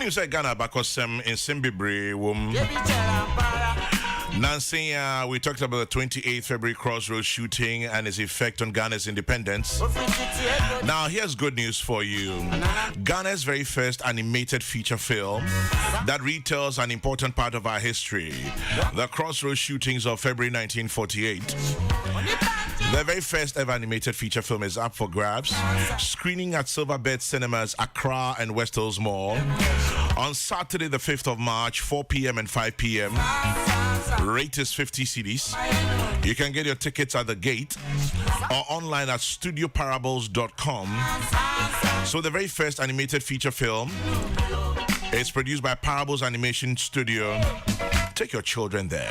When you say Ghana, because in Simbibre, Nancy, we talked about the 28th February Crossroads shooting and its effect on Ghana's independence. Now, here's good news for you. Ghana's very first animated feature film that retells an important part of our history, the Crossroads shootings of February 1948. The very first ever animated feature film is up for grabs, screening at Silverbird Cinemas, Accra and West Hills Mall on Saturday the 5th of March, 4 p.m. and 5 p.m. Rate is 50 cedis. You can get your tickets at the gate or online at studioparables.com. So the very first animated feature film is produced by Parables Animation Studio. Take your children there.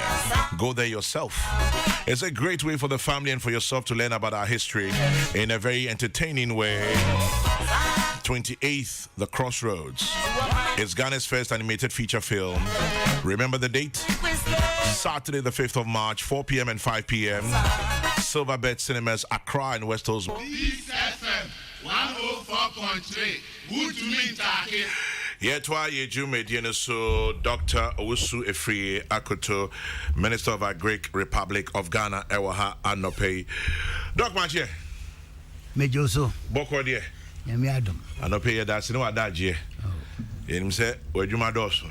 Go there yourself. It's a great way for the family and for yourself to learn about our history in a very entertaining way. 28th, The Crossroads. It's Ghana's first animated feature film. Remember the date? Saturday the 5th of March, 4 p.m. and 5 p.m. Silverbird Cinemas, Accra and West Hills. This FM 104.3. Good to meet you. Yetwa Yeju Mediana so Dr. Owusu Afriyie Akoto, Minister of Agric Republic of Ghana, Ewaha Anope. Doc Mache. Mejoso. Boko de. Yami Adam. Anope ya dasi no adaje. Yenim se wadwuma doso.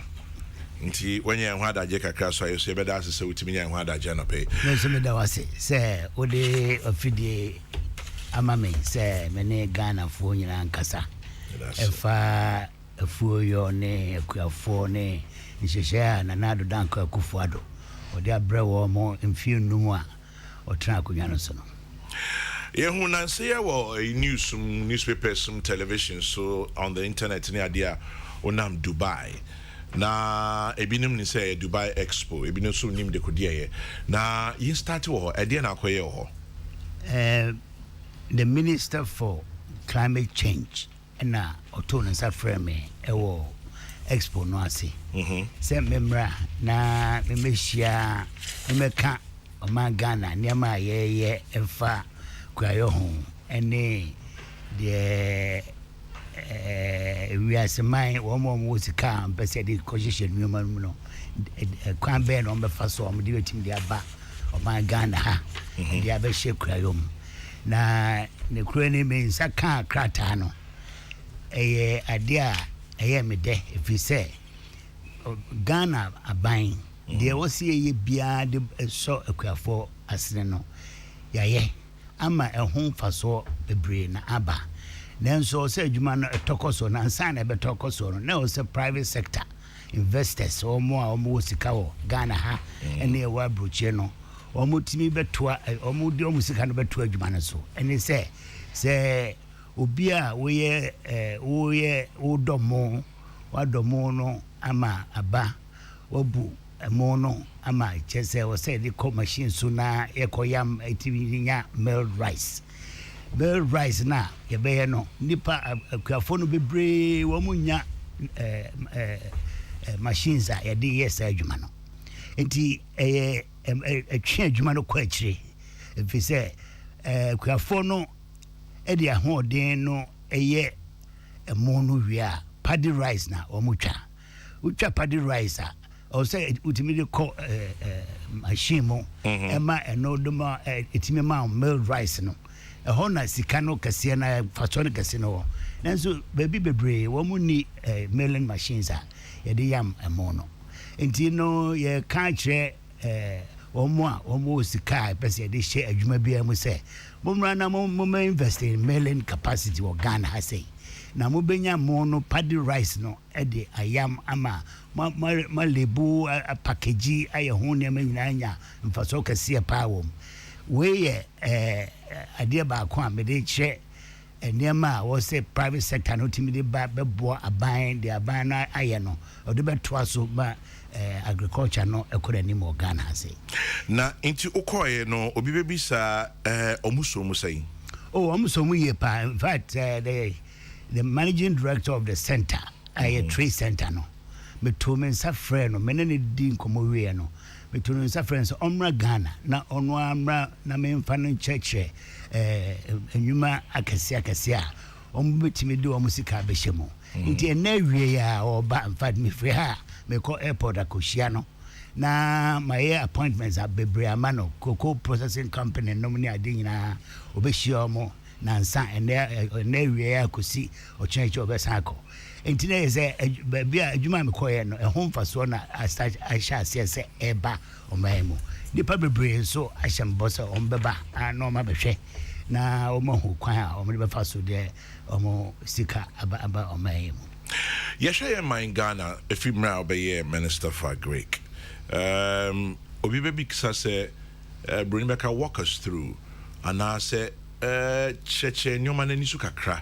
Nti wenye ho adaje kakra so ayeso be dasi se utimi nya ho adaje anope. No se me da wase. Se ode afidie amame se mene Ghana fo nyina nkasa. Efa afuyo ne akuafo ne nhyehyɛ na nado danko akufuado ode abrewo mo mfie numu a otra akonya no so no yehu nanse ye wo newspapers television so on the internet ne ade a onam Dubai na ebinim ni say Dubai Expo ebinim so nim de kodie na yin start wo ade na akoye wo the Minister for Climate Change na otono sa frame ewo expo no ase se memra na memehia memeka o man Ghana niama ye efa kwayo ho ene de we asemai wo mo sika mpese de cohesion nyoma no kwan be no mbefa so o de wetim de aba o man Ghana ha de aba hye kwayo na ne kuro ni me nsaka krata no idea me de if you say Ghana aban de wose ye bia de so akuafo asene no yaye ama ehun faso bebre na aba nanso se adwuma no etokoso na nsan na betokoso no na o se private sector investors o mo a o mo sika wo Ghana ha ene wa broche no o mo timi betoa o mo de o mo sika no betoa adwuma no so ene se obia woye odomo wadomo no ama aba obu emo no ama chese wo say the co machine so na ekoyam etinya mel rice na yebe no nipa akuafo no bebre wo munya machines a yede yes adwuma no enti atwe adwuma no kwa akire if say akuafo no edi ahoden no eye emo no wia paddy rice na omutwa utwa paddy rice a o say ultimately call machine mo ema enodoma etimi ma mel rice no ho na sika no kase na fatoni kase no nanso baby bebre wo mu ni milling machines a yede yam emo no enti no ye kan kire omo sika pese de she adwuma bia mu se momra na mo invest in milling capacity of Ghana say na mo benya mo no paddy rice no e de ayam ama ma lebu a package aye ho ne ma nyanya mfaso kase pa wo we ye ade ba ko a me de che enema wo say private sector no timi de ba bebo aban de aban na aye no o de beto aso ba agriculture no ekora ni mo Ghana say na inti ukoye no obi bebisa omuso musai omuso mu ye pa in fact the managing director of the center a trade center no me to men sa frɛ no men ne di nkomo wie no me to men sa frɛ so omra Ghana na ono amra na me mfa no cheche enwuma akasi a ombetimi de o musika behye mo nti na wie ya oba in fact me free ha me call airport akohia no na my appointments are bebre amano cocoa processing company no mani ade nyina obehia omo na nsa na wie ya kosi ochenche obesako nti na eze bia adwuma me koye no ehon faso na asha se eba omaemu nipa bebre so ahyem boss ombeba na ma behwe na omo hu kwan a omo be faso de omo sika aba omaemu yesha in Ghana if you may be minister for Greek obi be biksa say bring back walk us through and I say cheche nyoma na nisu kakra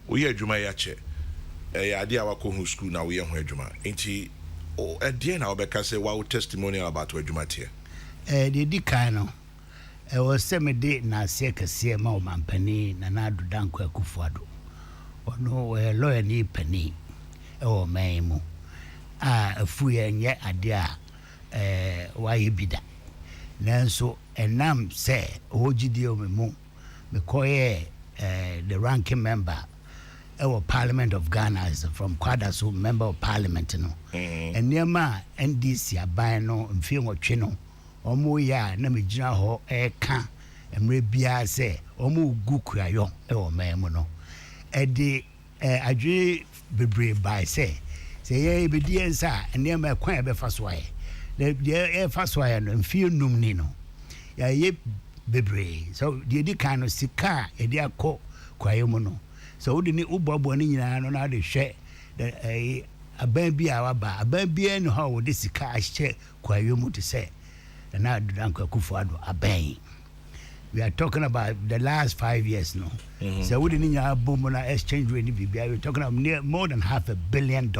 wo ye adwuma ya che ade a wako hu school na wo ye ho adwuma enti o ade na obeka say wow testimonial about adwuma tie the dikano was semede na se kase ma o mampani na na adu danko akufuado ono we lawyer ni pani o maimu afuye nye ade a waye bida nanso enam se ogidi o memu me koye the ranking member our Parliament of Ghana is from Kwadaso member of Parliament no and nearma NDC aban no mfie nwotwe no omo ya na megina ho ka emre bia se omo gu kuayo o memu no edi adwe bebre by say ye bedi ensa nearma kwan be fasoaye the fasoaye no mfie num ni no ya ye bebre so the edi kan no sika edi akọ kwayo mu no so wodi ni ubobo ni nyina no na de hwe aban bi a waba aban bi no ha wodi sika ahye kwayo mu to say na danko akufuado aban we are talking about the last 5 years no so wodi ni nyina bomu na exchange rate ni bibia we talking about more than $500 million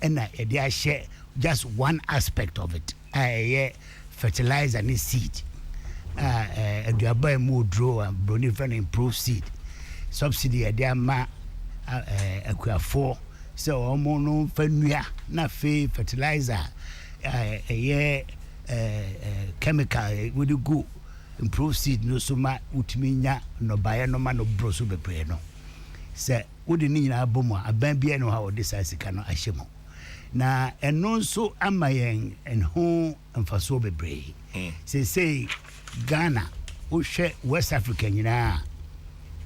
and edi ahye just one aspect of it fertilizer ni seed aduaba mu draw and bronifer improve seed subsidy adiama akuafo so omo no fanua na fe fertilizer chemical would go improve seed no so ma utiminya no baye no ma no broso bebre no se wodi ni nyina abomu aban bia no ha wodi sasika no ahyemo na eno nso amayen enho mfaso bebre say Ghana uhwe West Africa nyina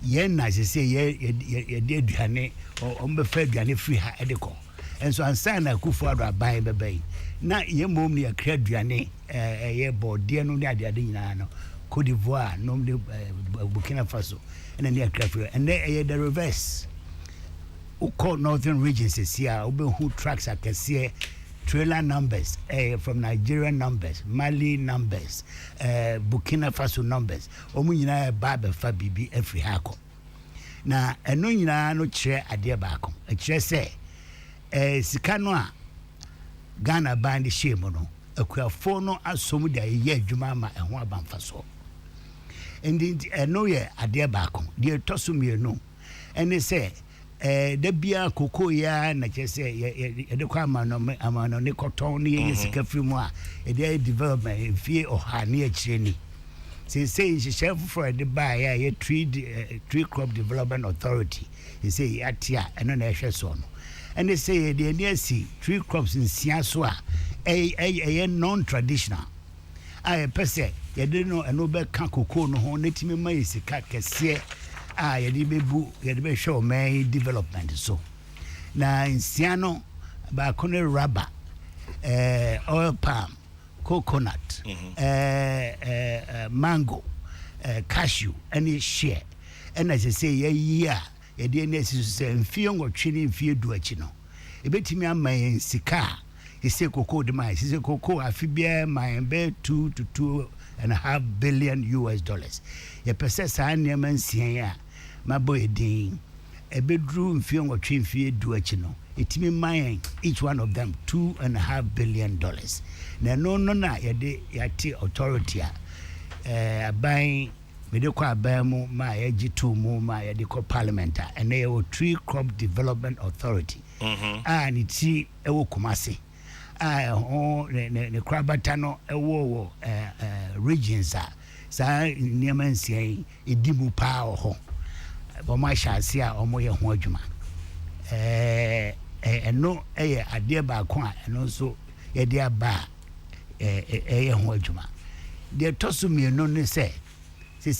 yen na say ye de aduane o mbefa aduane free ha edeko enso ansa na Akufuado aban bebe na ye mom ne akra aduane ye bode no ne ade nyina no Cote d'Ivoire no de Burkina Faso and ne akra free and the reverse uko northern regions here who tracks akese trailer numbers from Nigerian numbers, Mali numbers, Burkina Faso numbers. Omu nyina ba be fa bibi every hako. Na eno nyina no kire ade baako. E kire se sika no a Ghana band shame no akuafo no asom da ye adwuma ma eho abamfa so. Ndi eno ye ade baako. De tosumienu ene se de bia koko ya na chese de kwa amano ne cotton ne sika frimu a de development fie oha ne akire ni say chef for the buy ya tree crop development authority say atia eno na ehwe so no and they say the NSC tree crops in siaso a non traditional I pese ye de no eno be ka koko no ho netimi mai sika kese yedi bebu yedi be show my development so na insiano ba kone rubber oil palm coconut mango cashew any share and as I say year yedi na say mfie ngotwe ni mfie du achi no ebetimi aman sika ise koko de mai ise koko afibia man be 2 to $2.5 billion ye pese sa nneema nsia ya maboy din a bedroom mfie ngotwe mfie du achi no etimi man each one of them $2.5 billion na no na yede yati authority aban mede kwa aban ma yaji tu mu ma yede ko parliament and they were tree crop development authority and it's ewo Kumasi ne krabata no ewo regions sa niamansia edimu pa ho bo ma shase a omo ye ho adwuma eno ade ba ko a eno so ye de aba ho adwuma de tosu mi no ne se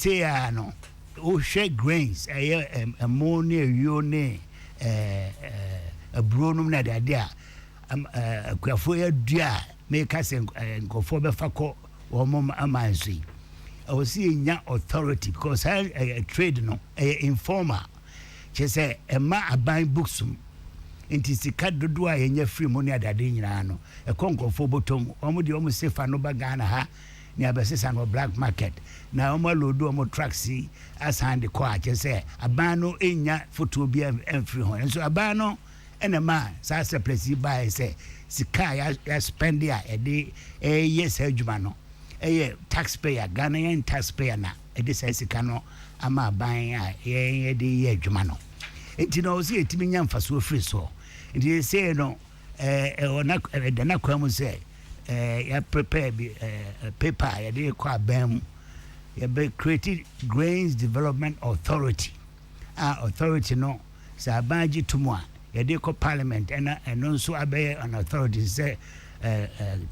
ya no o share grains ammonia yo ne abronum na de ade a akuafo ya dua make us nkofo be fako wo mom amansi I was seeing nya authority because I trade no informal che say e ma aban books enti sika dodo a yenye free money adade nyina no e konkofo botom omo de omo sefa no ba Ghana ha ni abesesa no black market na omo lodo omo taxi asan de kwa che say aban no enya photo bi free ho so aban no ene ma sa se place buy say sika ya spend ya e de yes adwuma no taxpayer Ghanaian taxpayer na e de say sika no ama aban a ye de adwuma no enti no see etimi nya mfaso free so enti say no ona de na kwa mu say ya prepare paper ya de kwa aban ya be created Grains Development Authority authority no sa banji tumwa ya de ko parliament and also abe an authority say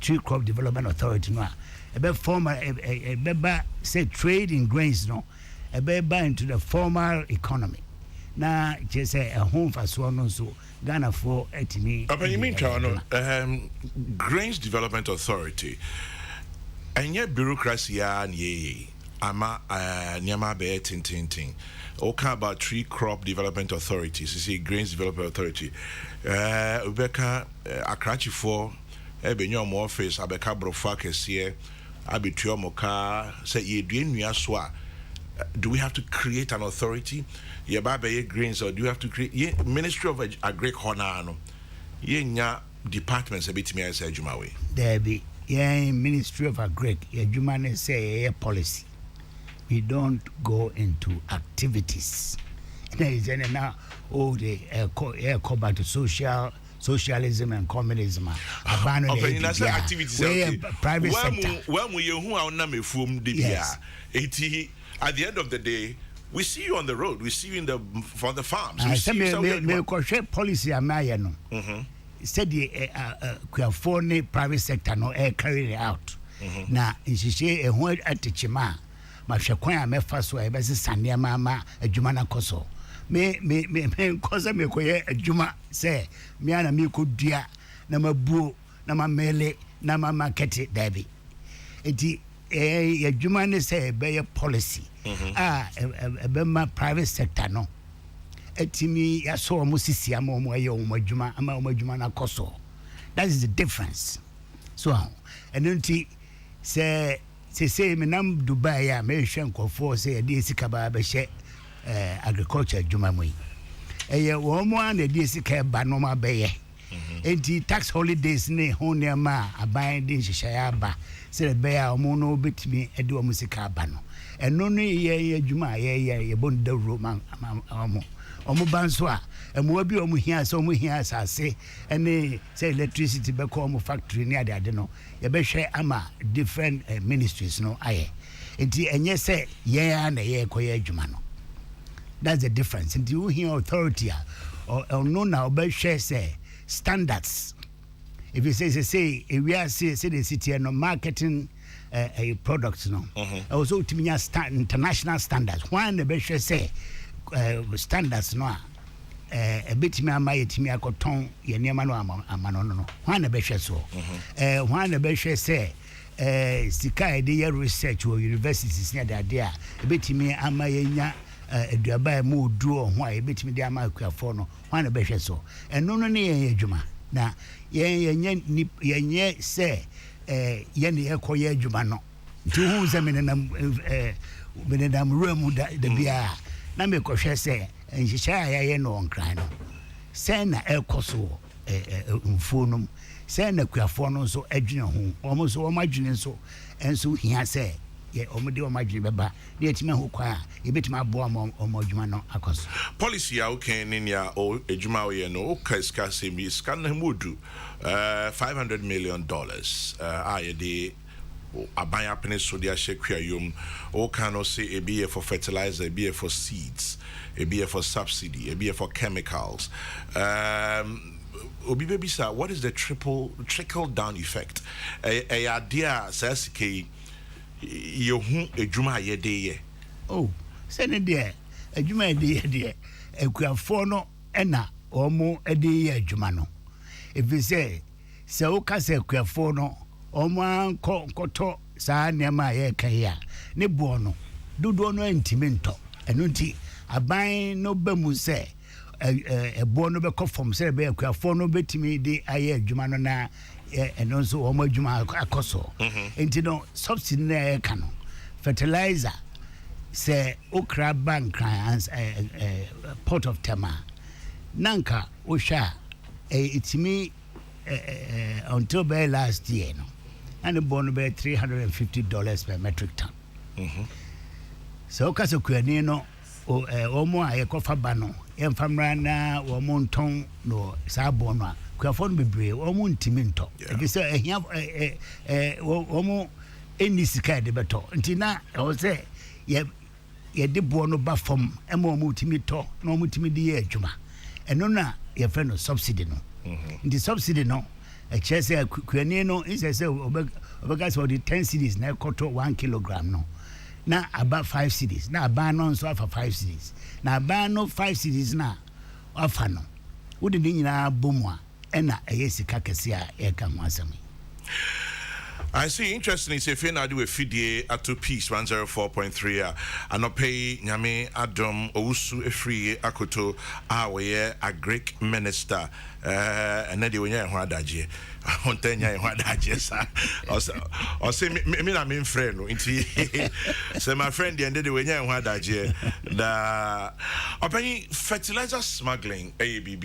Tree Crop Development Authority no ebe formal ebe say trade in grains no ebe into the formal economy na je say home faso no so Ghana for etimi you mean Grains Development Authority enye bureaucracy ya ye ama nyama be tintintin okay about Tree Crop Development Authority see Grains Development Authority ubeka akrachi for ebenyo mo office abeka brofa kese abetuo moka say ye duenua so a do we have to create an authority ye ba be grains or do you have to create Ministry of Agric Honor no ye nya departments ebetimi asa adwuma we there be ye Ministry of Agric adwuma ne say policy we don't go into activities there is any now they call back to socialism and communism activities private sector when we who are na mefum de bia eti at the end of the day we see you on the road we see you in the for the farms we see me policy amaye no said the kuafone private sector no carry it out na insise ehun atechima ma hwekwan a mefa so e be sesane ma adwuma na koso me kosa me koye adwuma say me ana me kodua na mabuo na mamele na market dabi enti adwuma ne say be policy be ma private sector no etimi ya so mo sisi ama mo aye mo adwuma ama mo adwuma na koso that is the difference so and enti say me nam Dubai ya me hwe nkofo say de sika ba be hye agriculture adwuma mo eye wo mo an de sika ba no ma be ye enti tax holidays ne ho ne ma aban de hyehyɛ ya ba say be ya mo no betimi e de wo sika ba no eno no ye adwuma ye bon da ro man omo banso a emo bi omo hia so omo hia asase ene say electricity be ko omo factory ni ade no ye be hwe ama different ministries no aye enti enye say ye na ye ko ye adwuma no that's the difference enti who hia authority or no na be hwe say standards if you say we are say the city no marketing products no also timinya international standards when the be hwe say standards no a bit me ama yetimi akoton ye niam no amano no hwan na be hwe so hwan na be hwe say sika de ye research or universities near the idea a bit me ama yenya aduaba mu duo ho a bit me de ama akuafo no hwan na be hwe so eno no ne ye adwuma na yenye say ye ne ekoye adwuma no nti hu ze menenam room da bia na me kohwe se nhihya ya no onkran no se na ekoso mfonum se na kuafo no so adwene ho omo so omo adwene so enso hia se ye omo de omo adwene beba na etima ho kwa ye betima abo omo adwuma no akoso policy ya okay ni ya o adwuma we no o kaska semi scan na mudu $500 million ye de aban apene so dia hye yum o can say a be for fertilizer, a be for seeds, a be for subsidy, a be for chemicals. Obi baby sir, what is the trickle down effect? A idea says ke you hu edwuma ye de. Oh, send there edwuma de de ekuafo no ena omo ede ye edwuma no. If you say o ka se ekuafo no omo ankoto saa nema ye kan ya ne bo no dodo no ntimi nto eno nti aban no bamu se bo no be kofom se be ekuafo no betimi de aye adwuma no na eno so omo adwuma akoso enti no subsidy na e kan no fertilizer se okra bank port of Tema nanka osha itimi until by last year no and the bond be $350 per metric ton. So kaso kwani no omo aye kofa ba no emfamra na omo nton no sa bono a kwafo no bebre omo ntimi nto e say ehia omo eni sika de beto ntina o say ye de bono ba fom ema omo ntimi to na omo ntimi de ye adwuma eno na ye fe no subsidy no nti subsidy no a chese kwani no is say obega so the 10 cedis na Akoto 1 kilogram no na about 5 cedis na aba no so afa 5 cedis na aba no 5 cedis na afa no wodi ni nyina bomu a ena sika kese a e ka ho asami. I see. Interesting. If you do a fidie at 2 piece 104.3, I no pay Nyame Adam Owusu Afriyie Akoto a Greek minister. And then when you're one daje, on 10 years one daje, sir. Or say me na me friend. So my friend, the end of the when you're one daje, the opening fertilizer smuggling, ABB,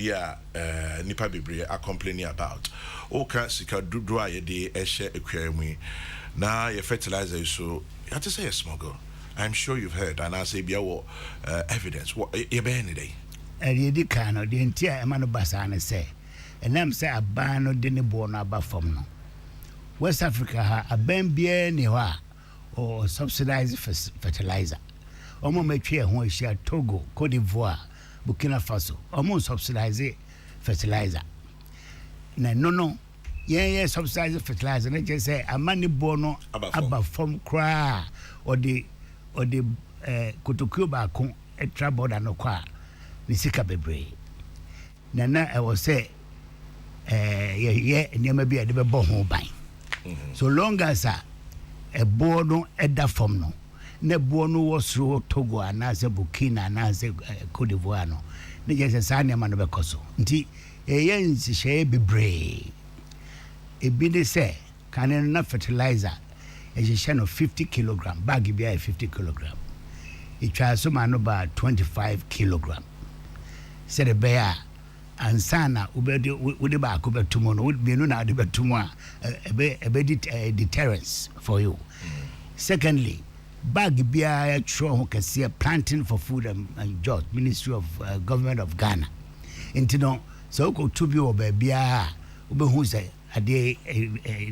Nipa Bibri are complaining about. Okay, sika do aye de ehye ekwami na your fertilizer is so you have to say a smuggle. I'm sure you've heard and I say bia evidence what you be any day e di kan no de ntia e ma no basa na say enam say aban no de ne bo no aba fam no West Africa ha aban bia ne ho a or subsidized fertilizer omo matwe ho ahia Togo, Cote d'Ivoire, Burkina Faso omo subsidize fertilizer na no yeah subsidized fertilizer na just say amani bono aba from kra or the kotokuo ba ko extra border no kwa ni sika bebre na I was say nyama bi ade be bo ho ban so long as a bono eda from no na bono was ro Togo anaze Burkina anaze Cote d'Ivoire no na just say nyama no be koso nti yensi share bebre e bi de say can na fertilizer e share no 50 kilogram bag bi 50 kilogram it tries so man about 25 kilogram said the bear and sana ubedi udi ba ko betumo no udi no na de betumo a deterrence for you. Secondly, bag bia tro ho kase planting for food and jobs Ministry of Government of Ghana intino so ko to bi oba bia obehu say ade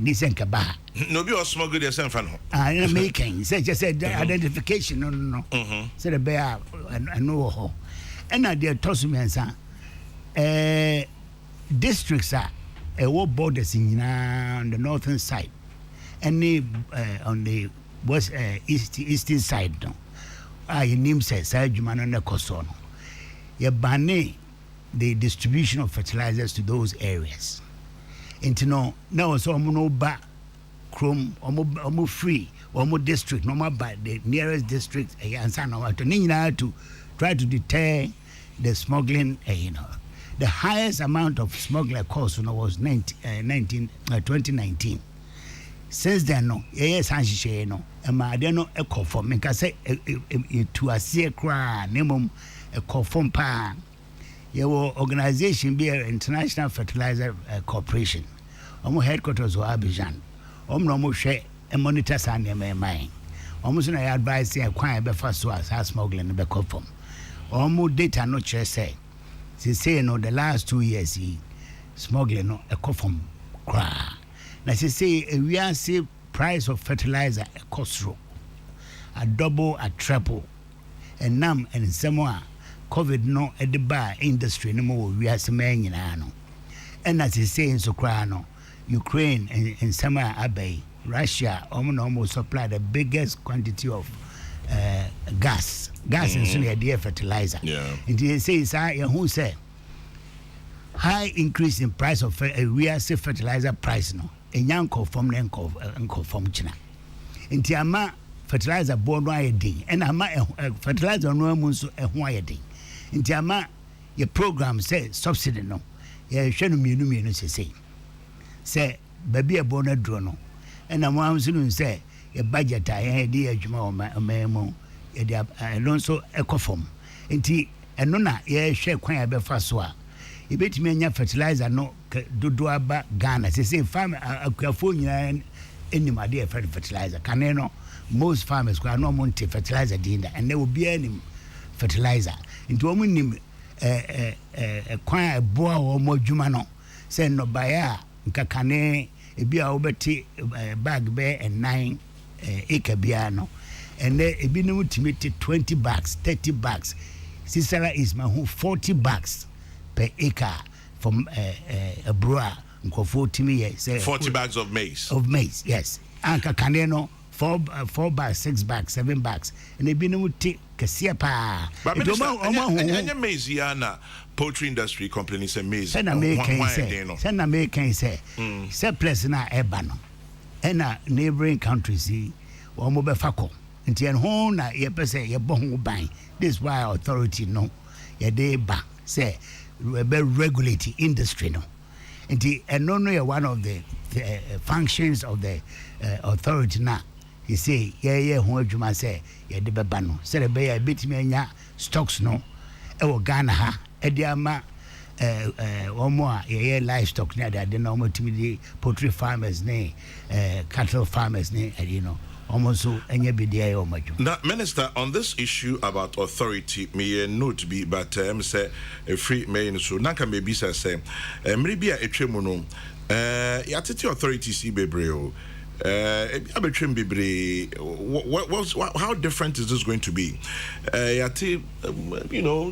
ni senkaba no bi o smuggle dey senfa no in making say just said identification no say the bear and no ho and na dey tosumensa districts are what borders in on the northern side and on the west eastern side no you name say sajumano na kosono ye bane the distribution of fertilizers to those areas into no now so no ba chrome omo free omo district no ma by the nearest district answer no to try to deter the smuggling the highest amount of smuggler cost was 2019 since then no yes anshishe no e ma de no e conform nka say to asie kra nemom e conform pa your organization be International Fertilizer Corporation omo headquarters o Abidjan omo no mo hwe e monitor san e mai omo so na advice e kwan be fa so as smuggling be conform omo data no chere say say no the last 2 years smuggling no e conform kra na say we are say price of fertilizer cost low, a double, a triple, and nam and somewhere COVID no at the bar industry no more. We are some in ano, and as he say in Soprano, Ukraine and somewhere Abbey, Russia almost supply the biggest quantity of gas and so the fertilizer. Yeah, and he says who say high increase in price of real fertilizer price no. Enyanko from Nenko from China. In Tiama fertilizer born ding, and ama fertilizer no munso a ding. In Tiama your program say subsidy no. Ya shenu minu say baby a bona drono. And I'm one soon say a budget I had dear Juma or memo alonso ecoform. Inti enona ye share quite a befaswa. You bet me nya fertilizer no do aba Ghana. Say farm California any my dear fertilizer. Caneno most farmers go no monte fertilizer dinda and there will be any fertilizer. Into omunim kwai boa or more jumano. Say no buyer nkakane ebi a obeti bag be and 9 acre biano. And there ebi no ultimate 20 bags, 30 bags. Sisara is my 40 bags. Per acre from a brewer, 40 bags of maize. Of maize, yes. Anka Caneno, 4 bags, 6 bags, 7 bags. And they been able to take Cassiapa. But maize, yana poultry industry company say maize. Send American say, surplus na ebano. And neighboring countries, see, or mobile faco. And the home, ye per se, ye bon buying. This is why authority no, ye day back, say. Regulating industry no, and only one of the functions of the authority now. He say who Juma say the babano. Say the bay bit me stocks no, Ghana ha ediama or more livestock near that the normal timidity poultry farmers nay cattle farmers nay almost so any BDI or much. Now, Minister, on this issue about authority, may note be, but say a free main so Nanka maybe say, maybe a tremono, yatiti authority see bebreo, abetrim bebre. How different is this going to be? Yati,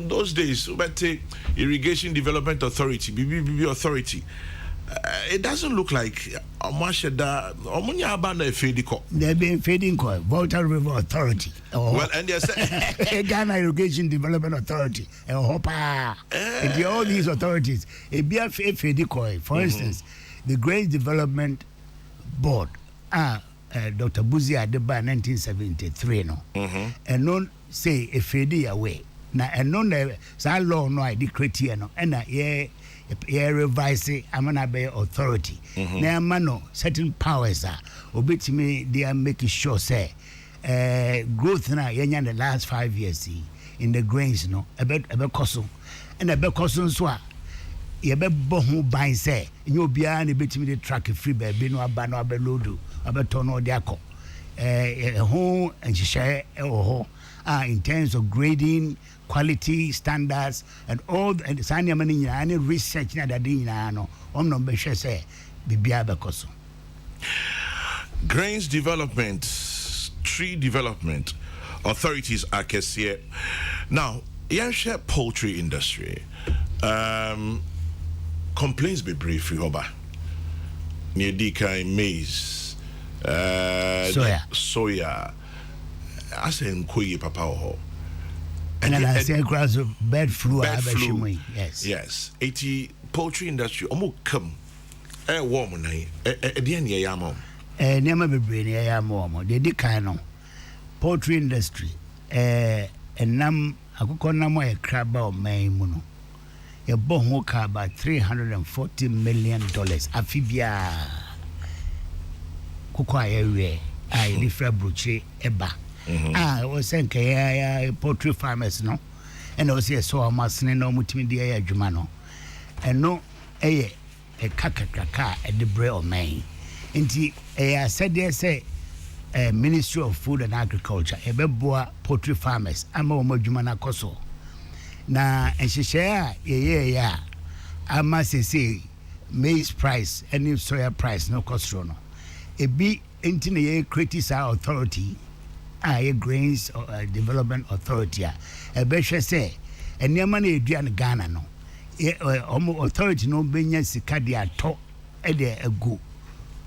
those days, but irrigation development authority, BBB authority. It doesn't look like they've been feeding coil, Volta River Authority. Well, and they say Ghana Irrigation Development Authority, and all these authorities, a BFA feeding coil, for instance, the Grain Development Board, Dr. Buzi Adeba 1973, no, and non say a feeding away. Now, and non, so law no, I decrete here, no, and revise Amanabe authority. Now, mano certain powers are obit me. They are making sure say growth now. In the last 5 years, in the grains, no about cost and about cost so. You be bohu buy say you be an bit me the track free baby no abano abelodu abetono diako home and share in terms of grading, quality standards, and all and sanya mani any research na dadi na no no be say bibia bekoso. Grains development, tree development authorities are here. Now, share poultry industry. Complaints be brief, Hoba. Near Dika maize, soya. I say Nkoye Papa ho. And I say across bird flu. Yes. 80 poultry industry. Omo come. Warm na. Dian ye yamo. Never be brain ye yamo. They decano. Poultry industry. And nam akoko namo e crab or may muno. A bon ka about $340 million. Afibia Kukwa area. I live bruche eba. Was saying poultry farmers no, and also so a masne no mutimi jumano, and no a kaka at the bread of May. Inti said they say Ministry of Food and Agriculture, a beboa poultry farmers, I'm a jumana koso. Na and she share I must say maize price and soya price no cost no. A be engineer criticize authority, grains development authority. A besha say, and near money Diana Ghana no. Authority no benya sika de ato e de agu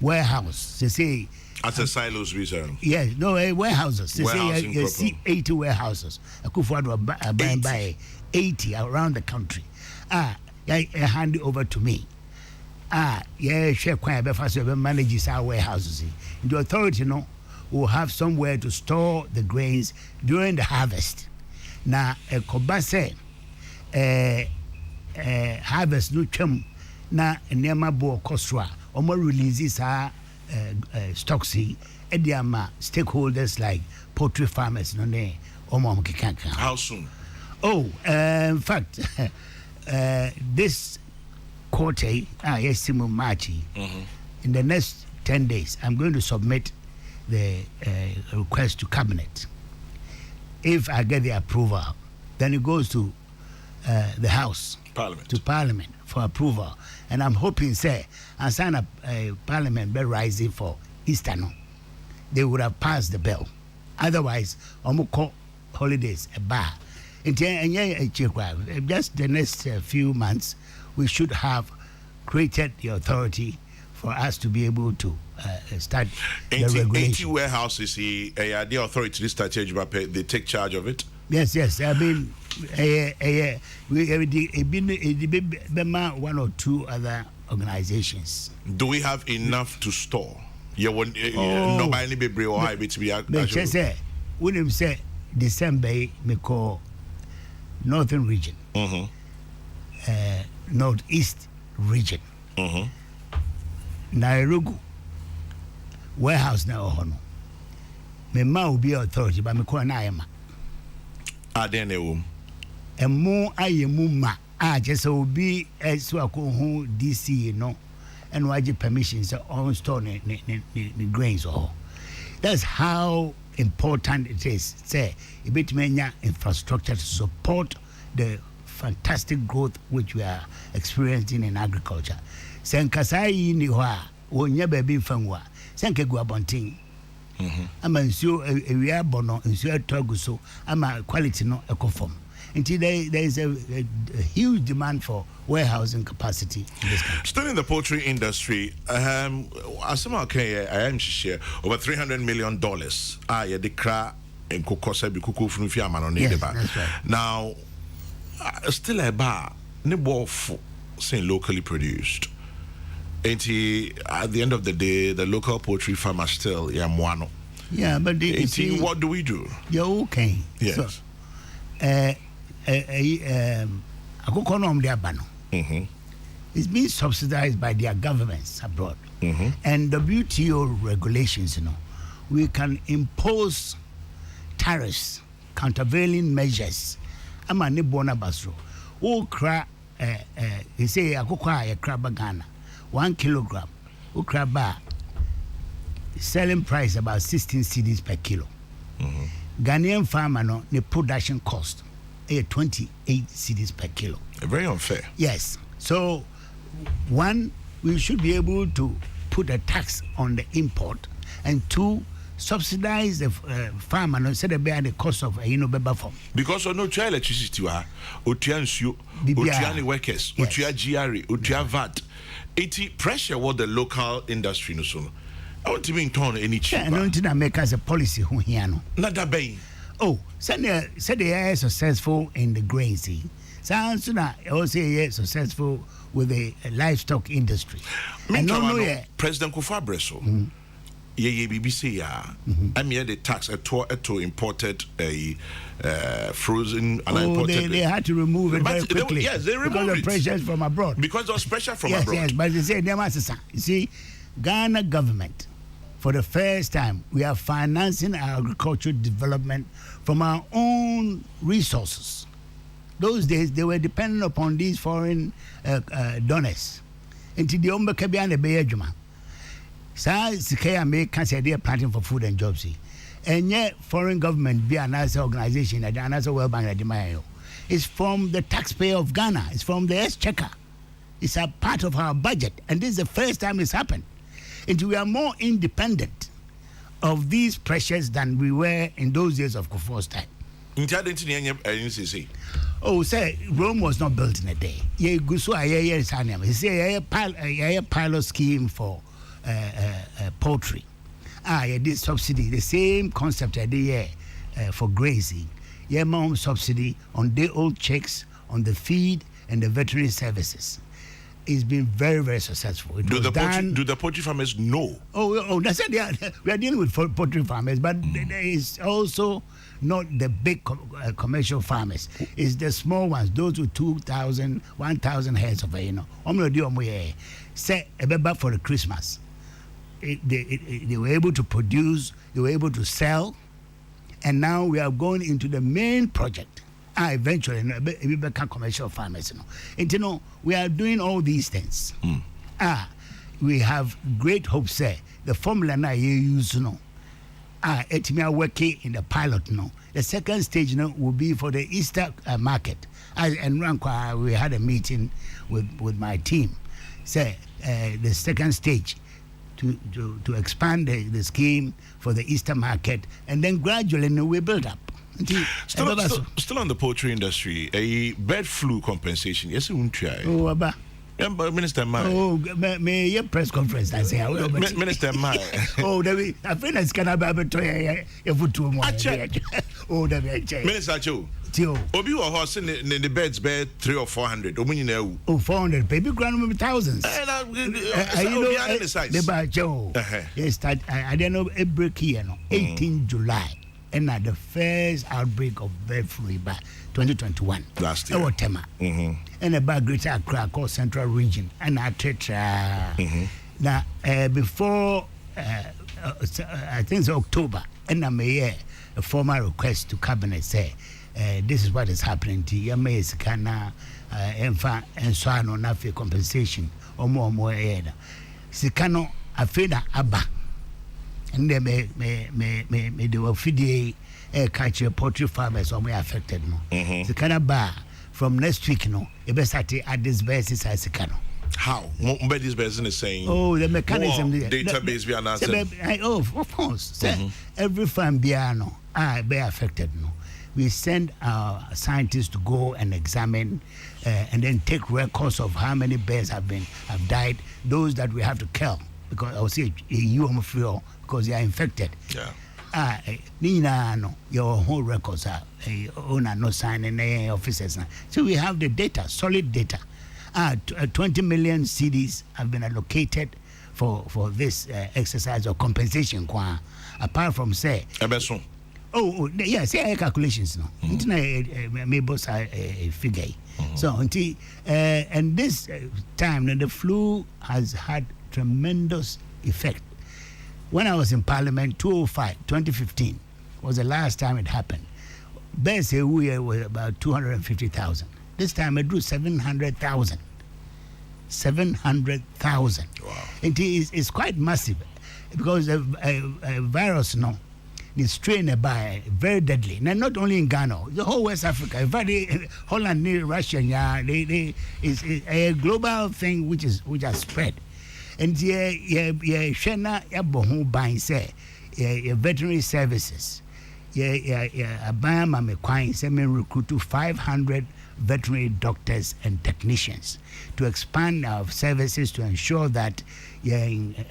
warehouse. They say as a silos reason. Yes, no warehouses. They say you see 80 warehouses. Akufo-Addo buy 80 around the country. Hand it over to me. Share kwan be fast be manage our warehouses. The authority no will have somewhere to store the grains during the harvest. Na ekobase harvest no twam na nneema bo koswa omo releases stocks ediama stakeholders like poultry farmers no ne omo mkekaka. How soon? In fact this quarter yes March in the next 10 days I'm going to submit the request to cabinet. If I get the approval, then it goes to the House, Parliament for approval. And I'm hoping, say, and sign up a Parliament bill rising for Easter. No, they would have passed the bill. Otherwise, call holidays a bar. Just the next few months, we should have created the authority for us to be able to start the regulation. 80 warehouses, the authority strategy, they take charge of it? Yes. I mean, one or two other organizations. Do we have enough to store? Nobody be brave or to be actually. Say, when you say December, me call Northern region, Northeast region, Nairobi warehouse na ohono. Me ma obi authority, but me call na ayema. Adenewum. Emu ayemu ma just obi so akohu DC no and waje permissions on store the grains or. That's how important it is. Say a bit menya infrastructure to support the fantastic growth which we are experiencing in agriculture. Senkasai ni wa wonya baby fanwa senke gu abontin ama nsuo ewia bono nsuo etoguso ama quality no ekofom until there is a huge demand for warehousing capacity in this country. Still in the poultry industry, asema okay I am share over $300 million ya dekra en kokosa bi kuku funu fi amano ne deba. Now still a bar ne bofu saying locally produced. And at the end of the day, the local poultry farmer still moano. Yeah, but what do we do? Yeah, okay. Yes. So, it's being subsidized by their governments abroad. And WTO regulations, we can impose tariffs, countervailing measures. I'm a nibona basro. Oh, he say, a crab Ghana. 1 kilogram, ukraba selling price about 16 cedis per kilo. Ghanaian farmer no the production cost 28 cedis per kilo. Very unfair. Yes. So one, we should be able to put a tax on the import, and two, subsidize the farmer no say bear the cost of beba farm. Because no child electricity otiansu otiani workers otia GRE otia VAT. 80 pressure what the local industry no so. I want to be in town any cheaper. I don't think that make us a policy who here no. Not that bay. Oh, said they are successful in the grain sea. Sounds na also successful with the livestock industry. I know President Kufa-Breso. BBC I'm here the tax to imported frozen and imported. They had to remove it very quickly. Yes, they removed because of pressures from abroad. Because there was pressure from abroad. Yes, but they say you see, Ghana government, for the first time, we are financing our agricultural development from our own resources. Those days, they were dependent upon these foreign donors. Until the Omba Kabian Beyajuma. Sikaya make cancer they are planting for food and jobs. And yet foreign government be another organization and another World Bank at it's from the taxpayer of Ghana. It's from the exchequer. It's a part of our budget. And this is the first time it's happened. And we are more independent of these pressures than we were in those days of Kufuor's time. Oh, say Rome was not built in a day. A pilot scheme for poultry. This subsidy, the same concept for grazing. Mom subsidy on day-old chicks, on the feed and the veterinary services. It's been very, very successful. Do the poultry farmers know? That's it. We are dealing with poultry farmers, but there is also not the big commercial farmers. It's the small ones, those with 2,000, 1,000 heads of say for the Christmas. They were able to produce, they were able to sell, and now we are going into the main project. Eventually, we become commercial farmers. And we are doing all these things. We have great hopes. The formula now you use, it's working in the pilot. The second stage will be for the Easter market. And we had a meeting with my team. Say the second stage to expand the scheme for the Easter market, and then gradually we build up. Still on the poultry industry, a bird flu compensation. Yes, we won't try. Minister Mai. May press conference. I say, Minister Mai. I think it's gonna be able to Minister Cho. Obi wa horse in the beds bear 300 or 400. 400. Baby grand thousands. I don't know a break here. 18 July. And at the first outbreak of bird flu by 2021 last year, and about Greater Accra called Central Region, and I now before I think it's October, and I made a formal request to cabinet say this is what is happening to you. May Sikana and so on nafi compensation or more Sikano afeda abba. And they may do a feed catch poultry farmers or may affected. The kind of bar from next week, you best at this basis as a cano. How? This person is saying, the mechanism, database be announced. Of course. Every farm piano, be affected. We send our scientists to go and examine and then take records of how many bears have died, those that we have to kill. Because I will say you are free because they are infected. Your whole records are owner no signing officers. So we have the data, solid data. 20 million CDs have been allocated for this exercise of compensation. Apart from say, say calculations. Maybe a figure. So until and this time, the flu has had tremendous effect. When I was in Parliament, 2015 was the last time it happened. Best we were about 250,000. This time I drew 700,000. 700,000. Wow! It's quite massive because a virus is strained by very deadly. And not only in Ghana, the whole West Africa, Holland, Russia, it's a global thing which has spread. And Shena Yabohu Bain say veterinary services. Abama Mequine say me recruit to 500 veterinary doctors and technicians to expand our services to ensure that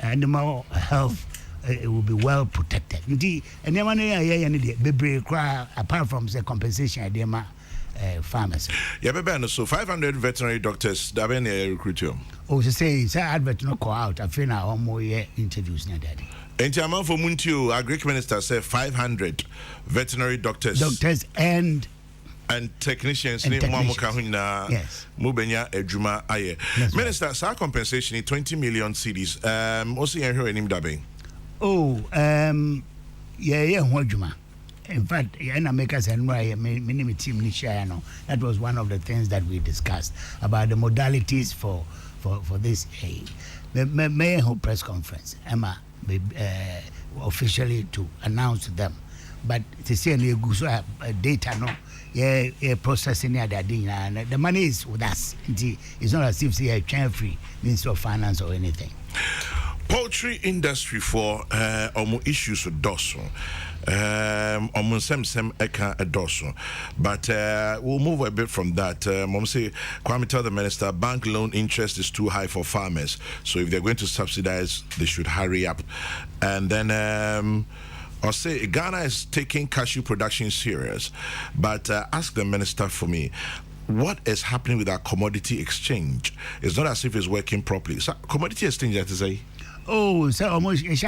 animal health it will be well protected. Indeed, and apart from the compensation farmers. So 500 veterinary doctors that been recruit you. Say advert no call out. I feel now more interviews now daddy. And Chairman for Muntio, our Greek minister said 500 veterinary doctors and technicians. Yes. Mubenya Ejuma Aye. Minister, sa compensation in 20 million cedis. Also here in Dabbing. Wajuma. In fact, that was one of the things that we discussed about the modalities for this May hold press conference, Emma, officially to announce them. But to say data, processing the money is with us. It's not as if they are free Minister of Finance or anything. poultry industry for issues with dosso. Sem eka dosso. But we'll move a bit from that. Mom say, Kwame tell the minister, bank loan interest is too high for farmers. So if they're going to subsidize, they should hurry up. And then I'll say Ghana is taking cashew production serious. But ask the minister for me, what is happening with our commodity exchange? It's not as if it's working properly. So commodity exchange, that is a so almost only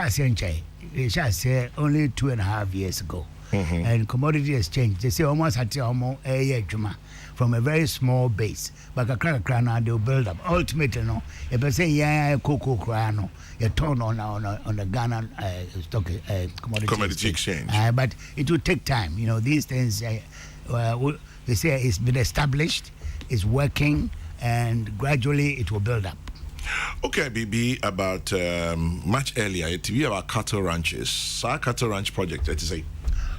2.5 years ago. And commodity exchange, they say almost at almost a year from a very small base. But a crack now they'll build up. Ultimately, no, if I say cocoa crano, you turn on the Ghana stock commodity exchange. But it will take time. You know, these things they say it's been established, it's working, and gradually it will build up. Okay, BB, about much earlier, it be about cattle ranches. Our cattle ranch project, that is a.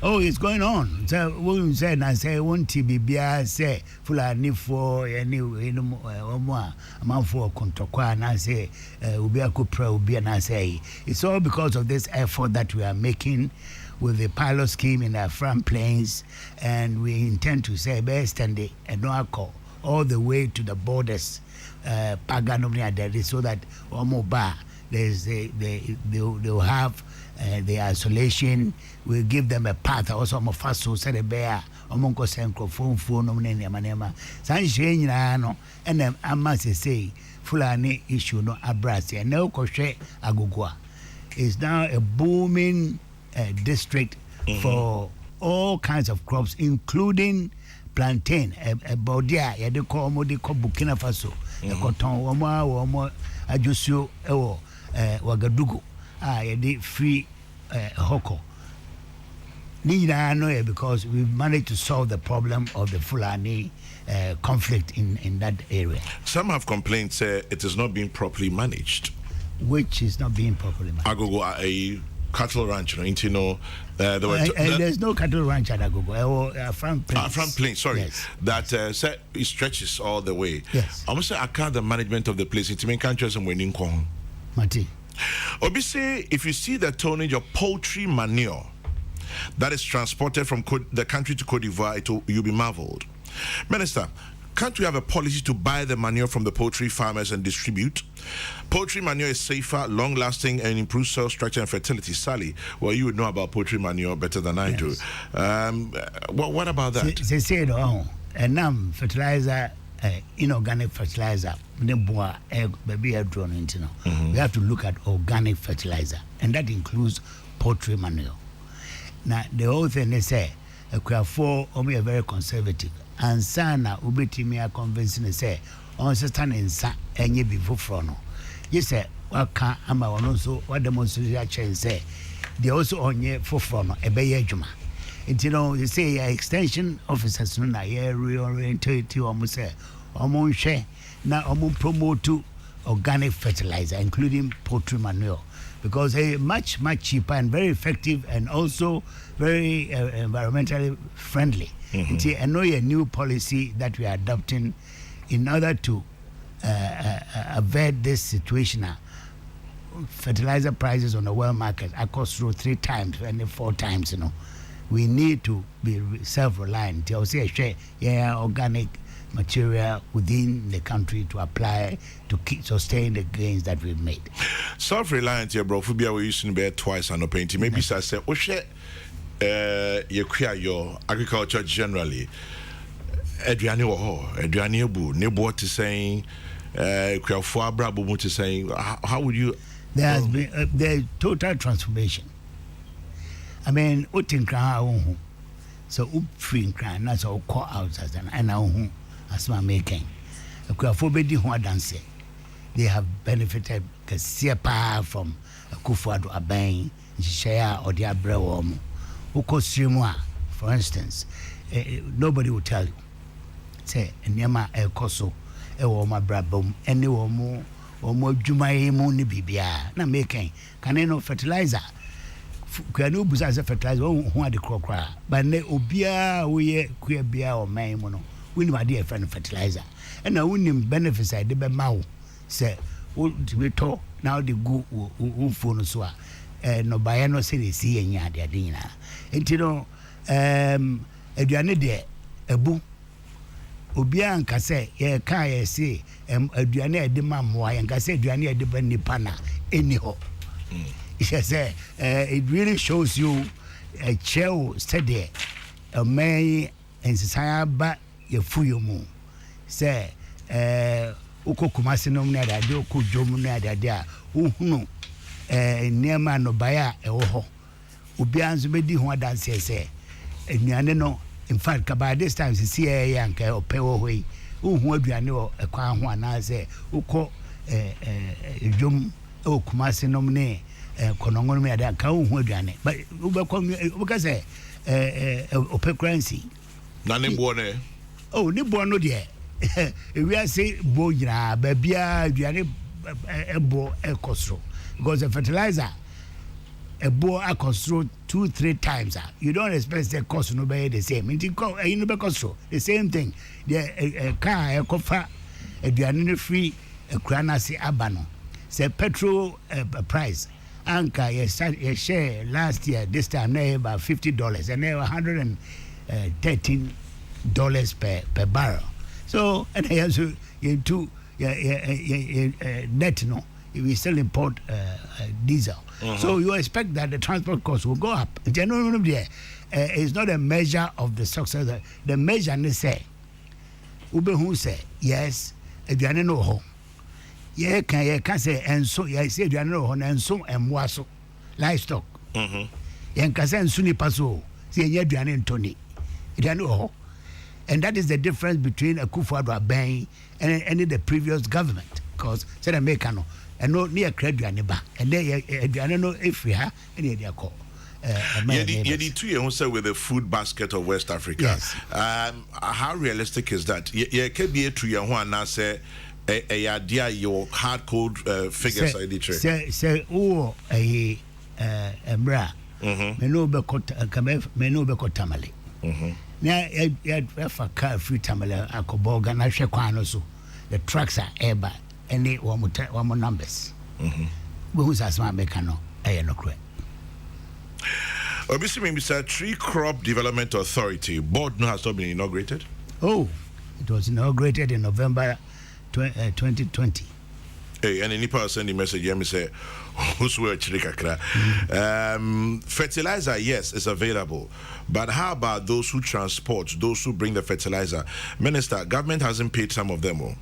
Oh, it's going on. So we said, I say, one TBBI say, Fulani for any more amount for Contokwa, and I say, Ubia Kupra, Ubia, and I say, it's all because of this effort that we are making with the pilot scheme in our front plains, and we intend to say, best and the Noako all the way to the borders. Paganomia, so that Omoba, they'll have the isolation. We'll give them a path. Also, I'm a fast so said a bear, Omonko Senko, phone, Manema, Sanshane, and then I must say, Fulani issue no abrasi, and no Koshe Agugua is now a booming district for all kinds of crops, including plantain, a bodia, ya de ko mo de ko Burkina Faso, e ko ton wo mo ajusu ewo Wagadugu, ya de free hoko. Ni na no because we managed to solve the problem of the Fulani conflict in that area. Some have complained say it is not being properly managed. Which is not being properly managed? Agogo a cattle ranch, there's no cattle ranch at Agogo. Front plains, sorry. Yes. That it stretches all the way. Yes. I must say, I can't the management of the place. It's main countries and winning Kong. Mati. Obi say, if you see the tonnage of poultry manure that is transported from the country to Cote d'Ivoire, you'll be marveled. Minister, can't we have a policy to buy the manure from the poultry farmers and distribute? Poultry manure is safer, long-lasting, and improves soil structure and fertility. Sally, well, you would know about poultry manure better than I do. What about that? They said, and fertilizer, inorganic fertilizer, we have to look at organic fertilizer, and that includes poultry manure. Now, the whole thing they say, we are very conservative. And sana ubitimi are convincing say on certain in sa any before frono. You say waka ama also what demonstration say they also on ye for frono a bay juma. You know, they say extension officers no na reorientate almost say almost share now almost promote to organic fertilizer, including poultry manure, because they much cheaper and very effective and also very environmentally friendly. It's a new policy that we are adopting in order to avert this situation. Fertilizer prices on the world market are cost through 3 times and 4 times. We need to be self-reliant. I'll say organic material within the country to apply to sustain the gains that we've made. Self-reliant, yeah, bro. Fubia we using bear twice and no painting. Maybe I say, your agriculture generally. Adriani bu nebo to saying to saying how would you there has been the total transformation. I mean utin so free cran that's all call out as my making they have benefited from Kufuado Abain share or the Abrewom. For instance, nobody will tell you. Say, Nyama El Coso, Ewoma Brabum, any more Jumai Muni Bibia, na making caneno fertilizer. Kanu Buzaza fertilizer, who had the crocra, but ne Ubia, we queer beer or Maimono, we know my dear friend fertilizer. And I wouldn't benefit I did mau, say, to be taught now the go phone so no buy no say they see any idea dinner. And you know, aduane de ebu obia nka say ye ka ye say aduane e de mamwa ye nka say aduane e de ba nipa na eni ho. It say it really shows you a chill steady a may and society ba ye fuyo mu say uko kumasi no mna da de uko jomu na da de a uhunu niema no baya e wo ho obia nso bedi ho adanse say aduane no in fact by this time see yanka opewo hoi uhu aduane o ekwa ho ana say uko jom o kumasi no mne konongo me ada ka uhu aduane but ubeka say ope currency na ne bo ne ni bo no de we are say bo yira ba bia aduane ebo ekosro because the fertilizer a boy I construct 2-3 times. You don't expect the cost no be the same. You know because the same thing. The car a cofa a duane free a cranasi abano. Say petrol price. Anka ye share last year this time now about $50 and now $113 per barrel. So and also you net no. We still import diesel. So you expect that the transport cost will go up. It's not a measure of the success. The measure is say, Ube who say, yes, if you know home. Yeah, can say, and so, yeah, say, you know home, and so, and waso, livestock. Yan can say, and suni paso, say, yeah, you know Tony. You know home. And that is the difference between a Kufuor Aben and the previous government. Because, said Americano. And no near credit ba and they no if we have any idea call you 2 years with the food basket of West Africa. Yes. How realistic is that? You can be a 2 year one now say a idea your hard code figures I did say oh a bra me no be tamale na fa car free tamale akoboga na hwe kwano so the trucks are eba any one more numbers. Who's as my mechano? I no correct. Obviously, Mr. Tree Crop Development Authority board has not been inaugurated. Oh, it was inaugurated in November 2020. Hey, and any person send the message here, me say, fertilizer, yes, is available. But how about those who transport, those who bring the fertilizer? Minister, government hasn't paid some of them all.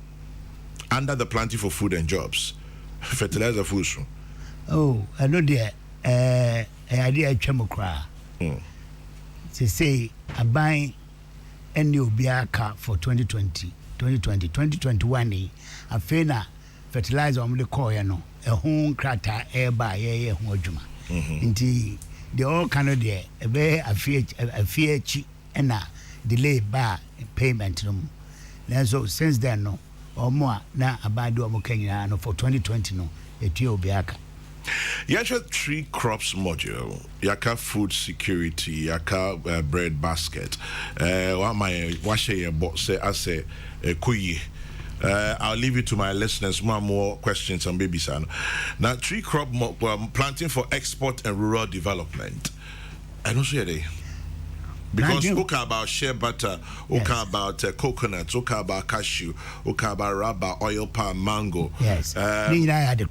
Under the Planting for Food and Jobs, fertilizer food. Oh, I know the idea chemokra. To say I buy a new biaka for 2021. I feel fertilizer on the coin, a home crater air by a home. Indeed, the all kind of there, a very a fear and a delay bar payment. And so since then, no. Or more na abado mo Kenya no for 2020 no etio biaka yaka tree crops module yaka food security yaka bread basket what share say I say kuyi I'll leave it to my listeners more questions and baby son now tree crop planting for export and rural development I don't see it. Because talk about shea butter, talk about coconuts, talk about cashew, talk about rubber, oil palm, mango. Yes. I had the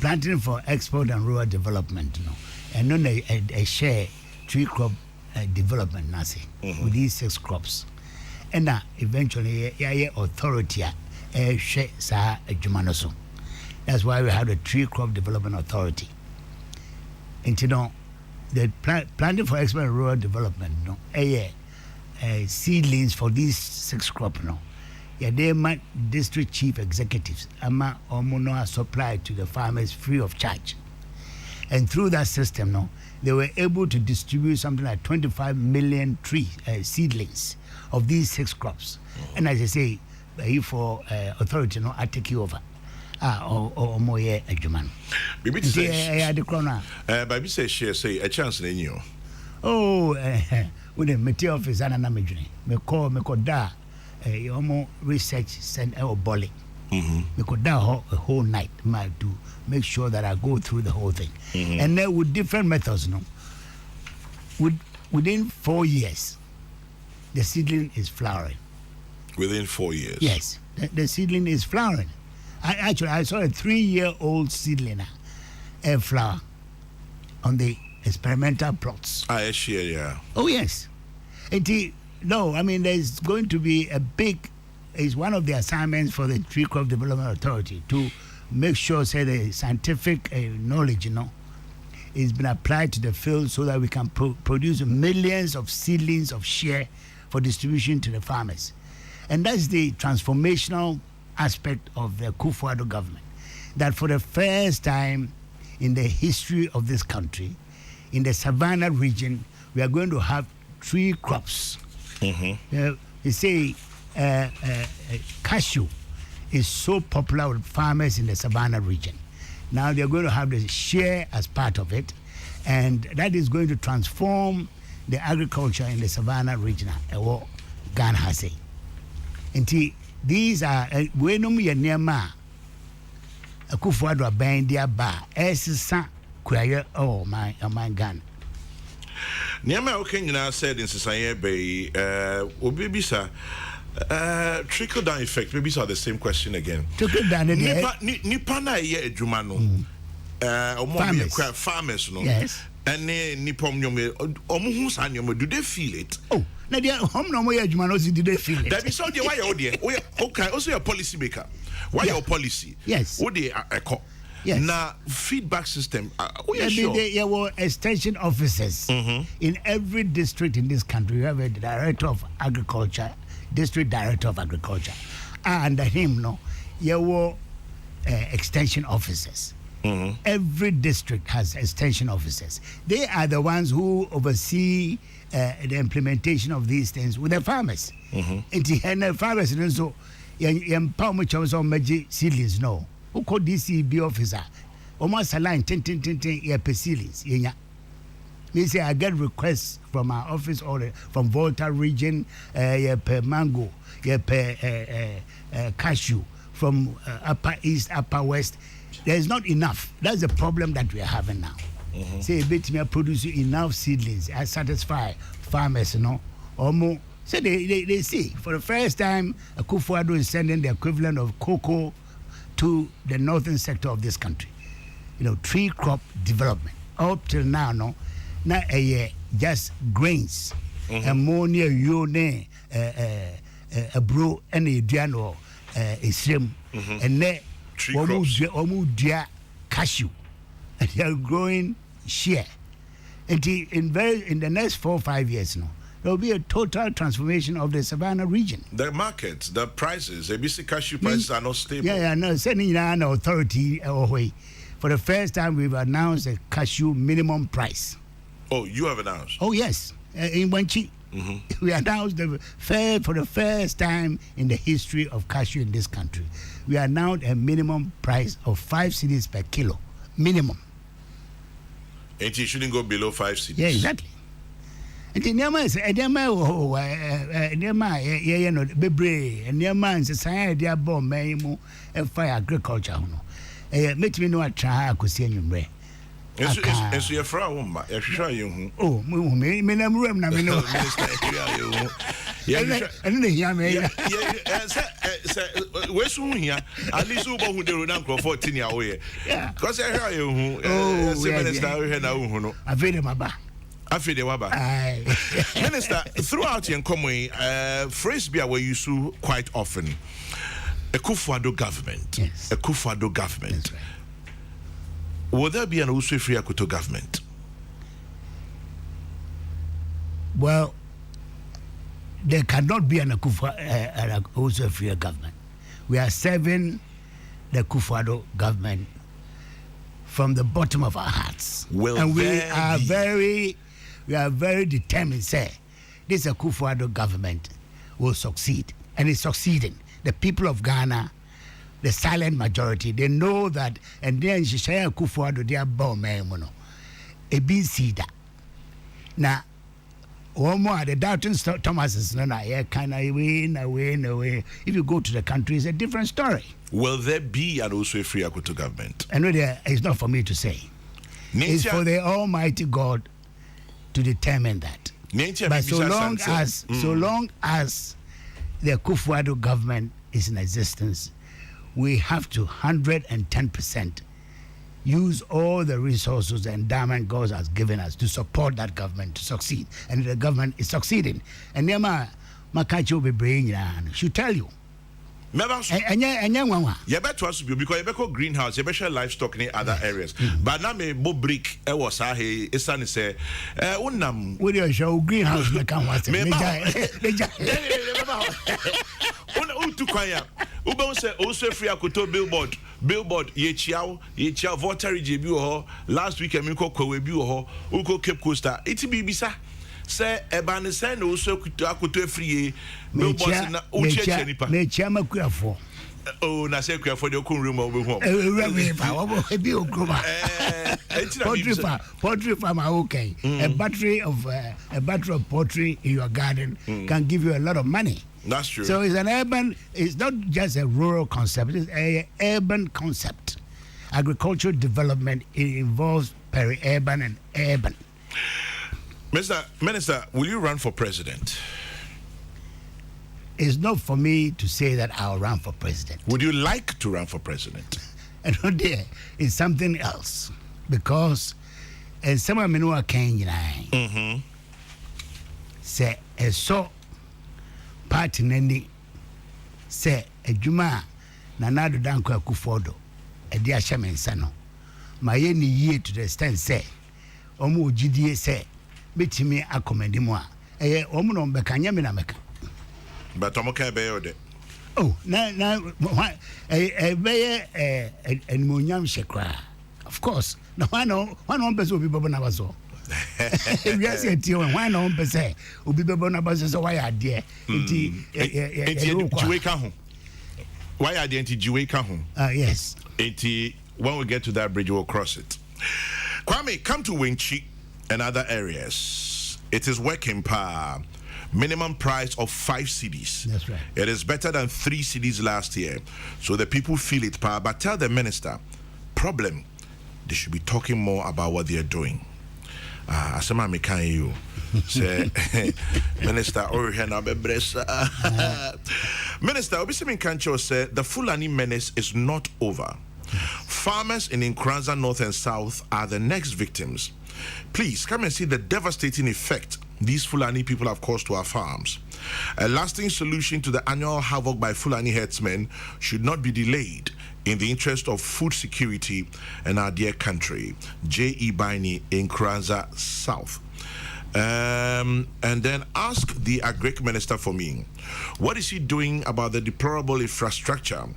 planting for export and rural development, and then a share tree crop development, with these 6 crops, and eventually, authority, share sa jumanoso. That's why we have the tree crop development authority. And the planting for export and rural development, seedlings for these 6 crops, they might district chief executives are supplied to the farmers free of charge, and through that system, they were able to distribute something like 25 million seedlings of these 6 crops. And as I say, for authority, I take you over. Or more a German. Baby say the corner. Baby say share say a chance in you. Oh, with the material office and an imagery. Me call da. Research send our bolly. We could down a whole night to make sure that I go through the whole thing. And then with different methods, within 4 years, the seedling is flowering. Within 4 years? Yes, the seedling is flowering. I saw a 3-year-old seedling flower on the experimental plots. Yeah. Oh, yes. There's going to be it's one of the assignments for the Tree Crop Development Authority to make sure, the scientific knowledge, is been applied to the field so that we can produce millions of seedlings of share for distribution to the farmers. And that's the transformational aspect of the Akufo-Addo government, that for the first time in the history of this country, in the savannah region, we are going to have tree crops. You say cashew is so popular with farmers in the savannah region. Now they're going to have the share as part of it, and that is going to transform the agriculture in the savannah region. What Ghana has said. And these are wenum ye nema Akufo-Addo aban dia ba esisa kwaye my Ghana. Niama okay nyina said in Sisaye Bay obibisa trickle down effect. Maybe it's the same question again. Trickle down nipa na ye adwuma no farmers no. Yes. And nipom nyome omo sa nyome, do they feel it? Oh, na dia hom no mo ye adwuma no, do they feel it? That be so dey why you there. Okay, also your policy maker. Why your policy? Yes. What they yes. Now feedback system. There were extension officers in every district in this country. You have a director of agriculture, district director of agriculture, and him there were extension officers. Every district has extension officers. They are the ones who oversee the implementation of these things with the farmers. And the farmers so empower much also magic seedlings who call DCB officer almost a line 10 seedlings. They say I get requests from our office or from Volta region, per mango, per cashew, from upper east, upper west. There's not enough. That's the problem that we are having now. Say a bit me produce enough seedlings. I satisfy farmers, or more. So they see for the first time Akufo-Addo is sending the equivalent of cocoa to the northern sector of this country. Tree crop development. Up till now, just grains. Ammonia, yone, a bro, and a diano, a shrimp, and then cashew, and they are growing share. And in the next 4 or 5 years there will be a total transformation of the savannah region. The markets, the prices, ABC cashew prices are not stable. Sending an authority away. For the first time, we've announced a cashew minimum price. Oh, you have announced? Oh, yes. In Wanchi, we announced for the first time in the history of cashew in this country. We announced a minimum price of 5 cedis per kilo. Minimum. And it shouldn't go below 5 cedis. Yeah, exactly. And the Nema is Bebre, and Nema is a society about Maymo and fire agriculture. Make me know a try I could see you. And so you're from a sure you. Oh, me, I'm room, I know. And the young man, we're soon here. At least who do not go 14 years away. Yeah, because I hear you. I've been in my back. Afriyie waba. Minister, throughout Yankomwe, phrase be we use quite often. Akufo-Addo government. Yes. Akufo-Addo government. Right. Will there be an Owusu Akoto government? Well, there cannot be an Owusu government. We are serving the Akufo-Addo government from the bottom of our hearts. And we are very determined, say, this Akufo-Addo government will succeed. And it's succeeding. The people of Ghana, the silent majority, they know that, and then Shishaya Akufo-Addo, they are born, a BC that. Now, One more, the Doubting Thomas is not kind of away. If you go to the country, it's a different story. Will there be an also Afriyie Akoto government? I know it's not for me to say. It's for the Almighty God to determine that. But so long as the Kufuor government is in existence, we have to 110% use all the resources the endowment God has given us to support that government to succeed. And the government is succeeding. And Nema Makachi will be bringing should tell you. Because you better greenhouse, you better livestock in other areas. But now me bo brick was a son say unam with your show greenhouse Uba say also Afriyie Akoto billboard ye chiao voter JB ho last week emiko kwewe bi ho uko Cape Coaster iti bibisa say ebane say no also Akoto Afriyie billboard na uche nipa me chiama kuafo oh na say kuafo de okun room obo ho ebi okroma poultry farm okay a battery of poultry in your garden can give you a lot of money. That's true. So it's not just a rural concept, it's an urban concept. Agricultural development, it involves peri-urban and urban. Mr. Minister, will you run for president? It's not for me to say that I'll run for president. Would you like to run for president? And no, dear, it's something else. Because some of me can say, so party nani say adwuma na nado danko akufodo e dia hyamensa no ma ye ni yie to the extent say omo ogidie say betimi akomandi mu a omo no mbeka nyame na meka but omo ka be yode oh na be animonyam shekra of course na one person obi babo na baso yes why no one say obi bebo na ba so why ade enti jiwe ka ho why ade enti jiwe ka ho yes enti when we get to that bridge we'll cross it. Kwame, come to Winchi and other areas. It is working per minimum price of 5 cedis. That's right. It is better than 3 cedis last year, so the people feel it per. But tell the minister problem, they should be talking more about what they are doing. Asema me kan you say minister or here na bebresa minister obi se me kan cho say the Fulani menace is not over. Farmers in Nkranza North and South are the next victims. Please come and see the devastating effect these Fulani people have caused to our farms. A lasting solution to the annual havoc by Fulani herdsmen should not be delayed in the interest of food security and our dear country. J.E. Baini in Nkranza South. And then ask the Agric Minister for me, what is he doing about the deplorable infrastructure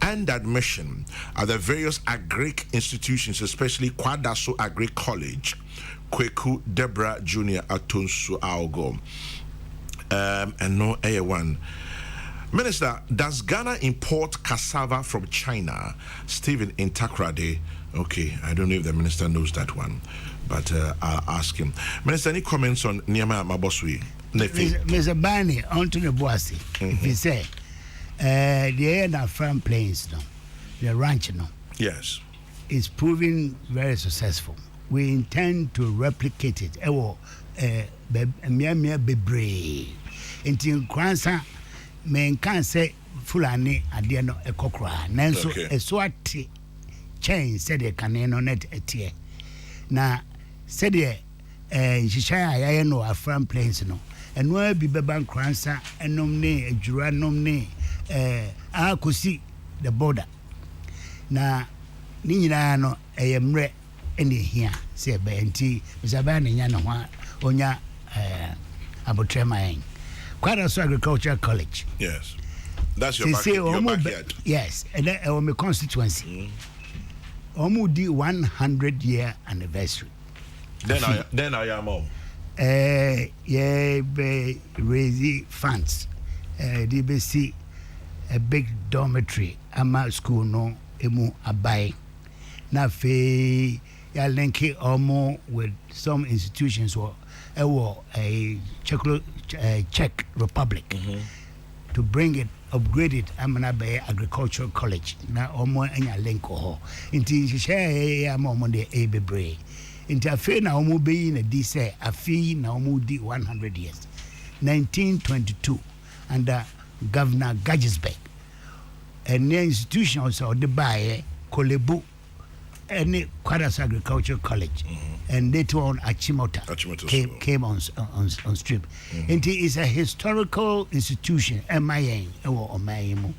and admission at the various Agric institutions, especially Kwadaso Agric College, Kweku Deborah Jr. Atonsu Aogo, and no A1. Minister, does Ghana import cassava from China? Stephen in Takrade. Okay, I don't know if the minister knows that one, but I'll ask him. Minister, any comments on Niama Mabosui? Mr. Bani, onto the Boasi. If you say, the air farm plains, no, the ranch, no. Yes. It's proving very successful. We intend to replicate it. Mia bebre. Until Kransa, men can't say Fulani adia no ekokra. Nanso eswati chain said the caneno net etie. Na said the Shishaya no a farm plains no. And where be beban Kransa and nomne ejura nomne akosi the border. Na ni nyina no eyemre ene hia se be enti misabane nya no ho onya abotrema en Kwadaso Agricultural College. Yes, that's your backyard. Yes, and then my constituency di 100-year anniversary. Then I am home. Yeah, be raise funds. They be see a big dormitory ama school no emu abai na fe ya link it almost with some institutions or a Czech Republic to bring it, upgrade it. Amana Bay Agricultural College. Na almost any link ho. Inti share among the Abebre. Inti afe na almost be in a DC afi na almost 100 years. 1922 under Governor Gagisbeck. And the institution also the Baye Kolebu and Kwadas Agricultural College and later on Achimota came on strip. And it is a historical institution, MIA or Omayemo.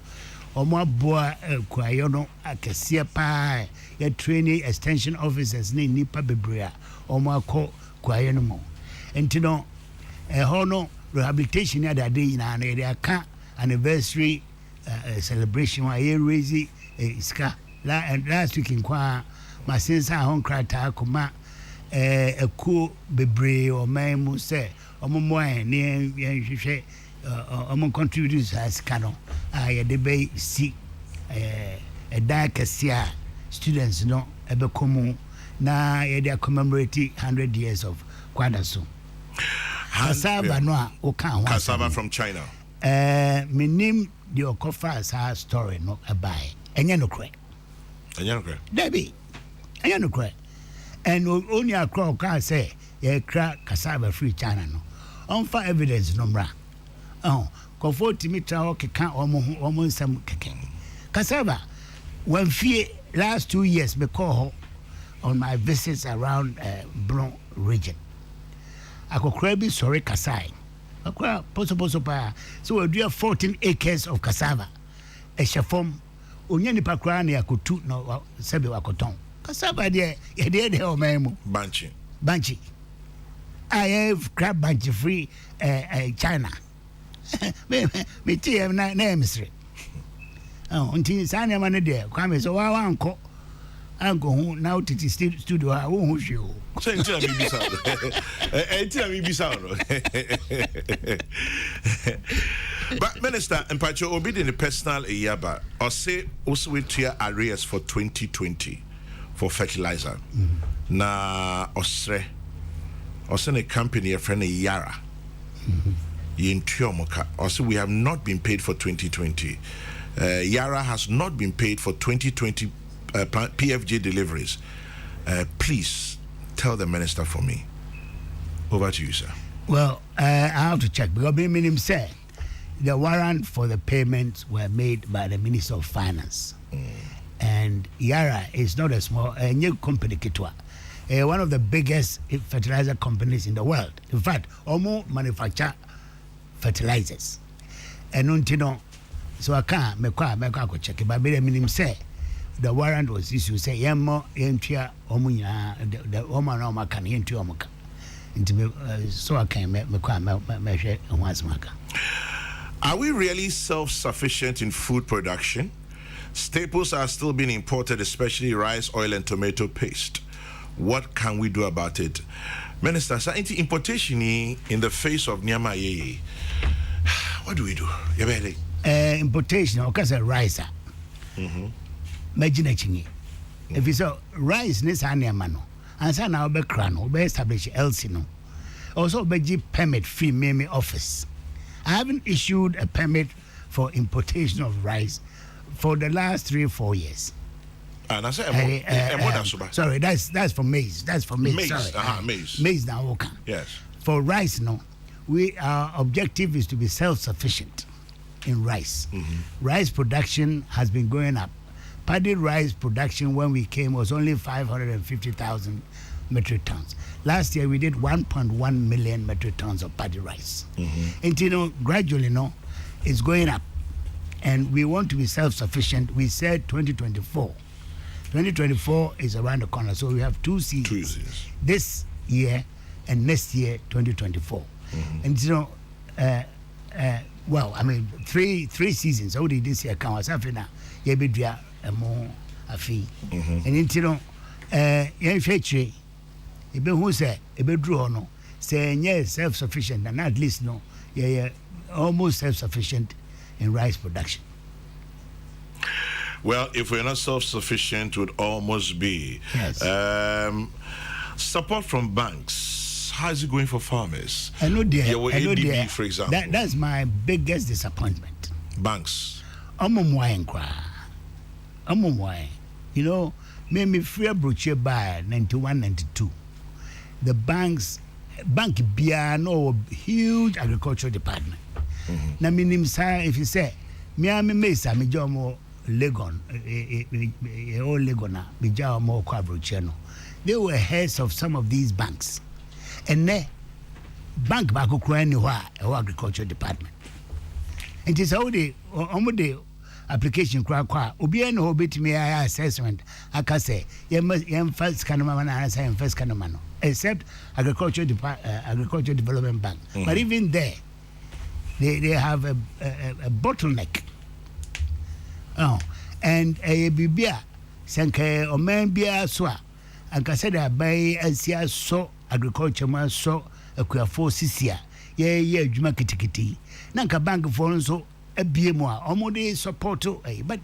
Omo boa kwayono akesia pa ya training extension officers ni nipa bebrea omo akọ kwayono mo. Enti no hono rehabilitation ya dade ina na ere aka anniversary celebration wa ye raise iska last week in kwa masensa hon krata kuma ekuo bebre o memu se omo mo ne hwehwe omo contributors as kano ye de be si dakasia students no ebekomu na ye de commemorate 100 years of kwadaso cassava no a o kan cassava from China minim the okofa sa story no abai enye no kre Debbie enye no kre and only a crow can say ye crack cassava free China no on for evidence no mra comfort me tra can almost some cassava when fear last 2 years me call on my visits around Bron region I could crabby sorry Kasai possible so we do 14 acres of cassava a shafom onyani pakra na yakotu no sebe wakoton cassava there ye there o memo banchi I have crab banchi free China me tia na emsre until sane man there come so wa anko hu now titi studio ha wo hu hwe o so enti mi bisa but minister Mpacho obi the personal yaba or say also with your arrears for 2020 for fertilizer na osre a company a friend Yara also we have not been paid for 2020 Yara has not been paid for 2020 PFJ deliveries. Please tell the minister for me. Over to you, sir. Well, I have to check because Minimum said the warrant for the payments were made by the Minister of Finance. And Yara is not a small new company, Kitwa. One of the biggest fertilizer companies in the world. In fact, almost manufacture fertilizers. And untino, so I can't make check it, but Minimum said the warrant was issued say yemo entria omunya the woman no maka na entria omuka nti so aka me hwe once maka. Are we really self-sufficient in food production? Staples are still being imported, especially rice, oil and tomato paste. What can we do about it? Minister, so importation in the face of nyama yeye, what do we do? Importation because rice Mechanization. If you saw rice, this animal, and so now be crown, be establish Elsino. Also, be permit free Mimi office. I haven't issued a permit for importation of rice for the last 3-4 years. And I said, sorry, that's for maize. That's for maize. Sorry, maize. Maize now, okay. Yes. For rice, no. Our objective is to be self-sufficient in rice. Rice production has been going up. Paddy rice production when we came was only 550,000 metric tons. Last year we did 1.1 million metric tons of paddy rice. And gradually, it's going up. And we want to be self-sufficient. We said 2024. 2024 is around the corner. So we have 2 seasons. 2 seasons. This year and next year, 2024. And well, I mean, three seasons. How did this year come? As after Yebidria more a fee. And into young fetchy, if who say a bedroom no, saying yes, self-sufficient and at least no, almost self-sufficient in rice production. Well, if we're not self-sufficient, would almost be. Yes. Support from banks. How is it going for farmers? I know there. ADB, for example. That's my biggest disappointment. Banks. You know, me free brochure by 91, 92. The bank Bia no huge agricultural department. Na minim sa if you say me mesa me jomo Legon Legona me jomo kwa brochure no. They were heads of some of these banks. And ne bank back ni wa agricultural department. It is how they application kwa obi no obetimi assessment aka say yem first kanoma na answer first kanoma no except agricultural development bank. But even there they have a bottleneck. And a bibia sanke omen bia so aka say that by asia so agriculture man so akuafo sisia ye adwuma kitikiti na nka bank for nso abie mu a omode support but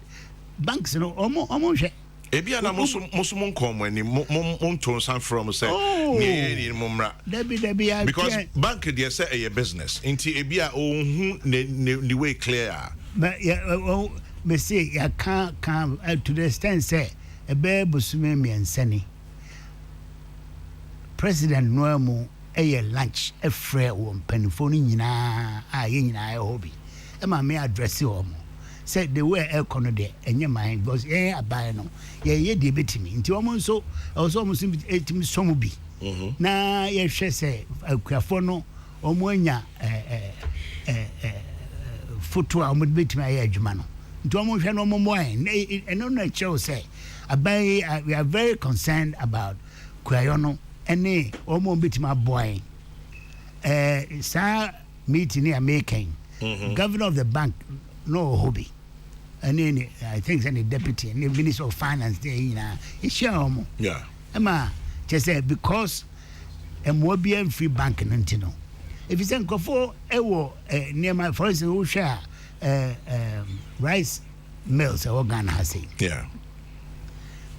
banks no omo hwe ebia na musumun komo ni monton san from say ni mumra debi because bank dey say a business inti ebia ohun the way clear but me say ya can to the extent say e be busume miensani president noamu lunch e frɛ wo mpanifo no nyinaa a ye nyinaa e hobby e ma me address wo mo say the way e kono de enye man because abai no ye de betimi nti wo mo nso also mo sim etimi somu bi na ye hwɛ sɛ akuafo no wo mo anya foto a mo betimi aye adwuma no nti wo mo hwɛ no mo eno na chew say abai we are very concerned about kuayo no any omo bitima boy sa meeting here making governor of the bank no hobby and then I think any deputy and the minister of finance there omo ama just because Mobian free bank no if you say nkofo ewo near my for instance who share rice mills organ has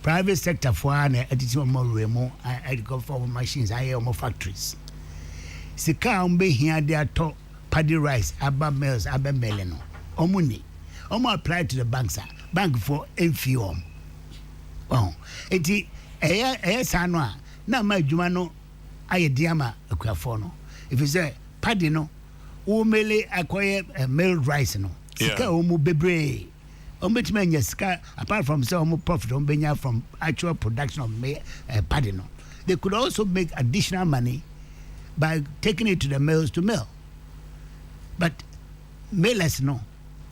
private sector for an edition more remo I go for machines I more factories sika umbe here they are paddy rice aba mills aba meleno omuni omo apply to the banks bank for enfiom enti sano a na ma adwuma no aye diama akuafo no if you say paddy no wo mele akoye mill rice no sika omo bebre ombetime sika apart from some profit ombenya from actual production of paddy no they could also make additional money by taking it to the mills to mill but millers no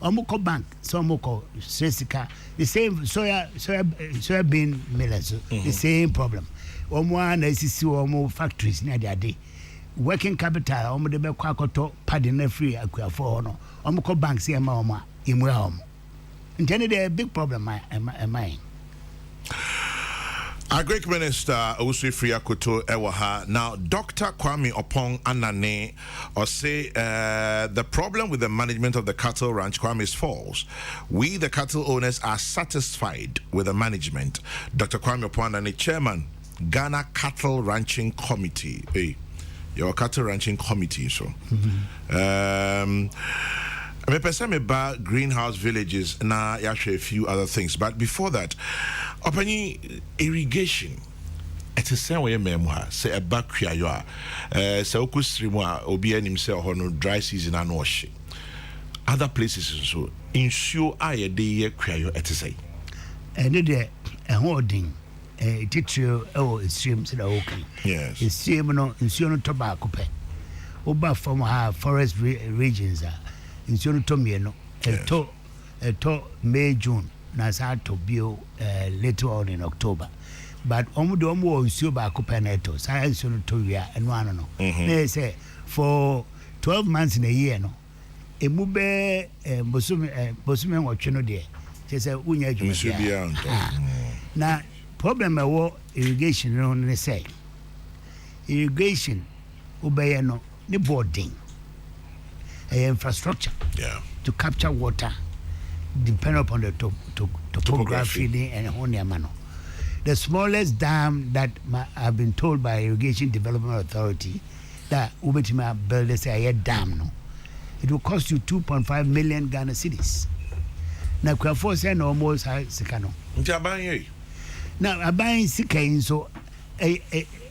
omoko bank so omoko sika the same soya bean millers the same problem omo na sisi omo factories near their day working capital omo de be kwa Akoto paddy na free akuafo no omoko banks e ma omo imu omo intended a big problem am I. Our Greek Minister Owusu Akoto Ewaha. Now, Dr. Kwame Opong Anane or say the problem with the management of the cattle ranch, Kwame, is false. We, the cattle owners, are satisfied with the management. Dr. Kwame Opong Anane, Chairman, Ghana Cattle Ranching Committee. Hey, your cattle ranching committee, so. I person about greenhouse villages na actually a few other things, but before that, opani irrigation. It is same way memoir say a back kriya say okusrimu obi anim say hono dry season and wash. Other places so ensure aye dey kriya it is say. And there a holding titrio streams that are okay. Yes. It's stream no ensure no tobacco pe. Oba from our forest regions insuno to me no to May June na sa to bio later on in October but omo insuo ba ko peneto sa insuno to wia eno ano no they say for 12 months in a year no emu be bosume nwotwe no de say unya adwuma na problem e irrigation no ne say irrigation obeye no ne boarding infrastructure to capture water depending upon the topography and Honiamano. The smallest dam that I've been told by Irrigation Development Authority that Ubetima build say a dam no. It will cost you 2.5 million Ghana cedis. Now, Kwafo say no almost Sikano. Now, I buy Sika so a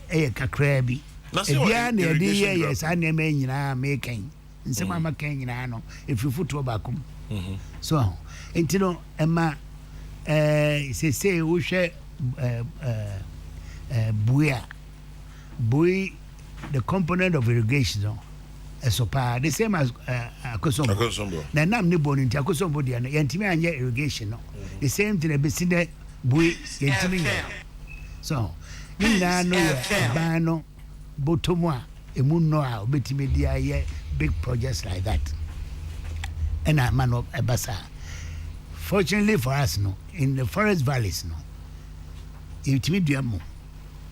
kakrabi. Yes, I name in making. In some of my cane, if you foot to Bakum. So, until Emma say, we share Buya, the component of irrigation. Sopa the same as Akosombo. Na nam ne boni nti Akosombo dia no yentimi anye irrigation no. The same thing be see the bui yentimi. So, ni na no ba no botomu a emu no a obetimi dia ye big projects like that. And a man of Ebasa. Fortunately for us no, in the forest valleys no. Yentimi dia mo.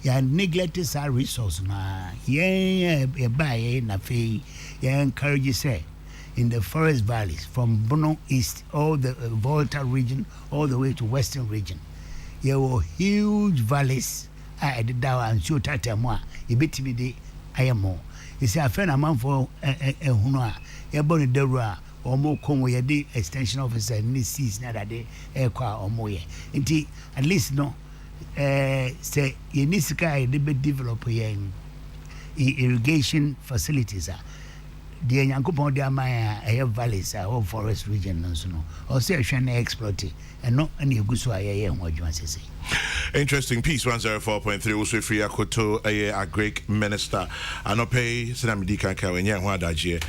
Ya neglected our resource na buy na fe encourage say in the forest valleys from Bono East all the Volta region all the way to Western region there were huge valleys I did that and show tata mo e betimi de ayemo you see afen amam for ehunu a ye boni deru a omo konwo ye de extension officer ni sees na that de e kwa omo ye nti at least no say you need to develop irrigation facilities. The Yankupon Diamaya valleys or forest region, or say I exploit it and not any Gusua what you want to say. Interesting piece 104.3 Afriyie Akoto a Greek minister anope senamidika ka wenye ho adaje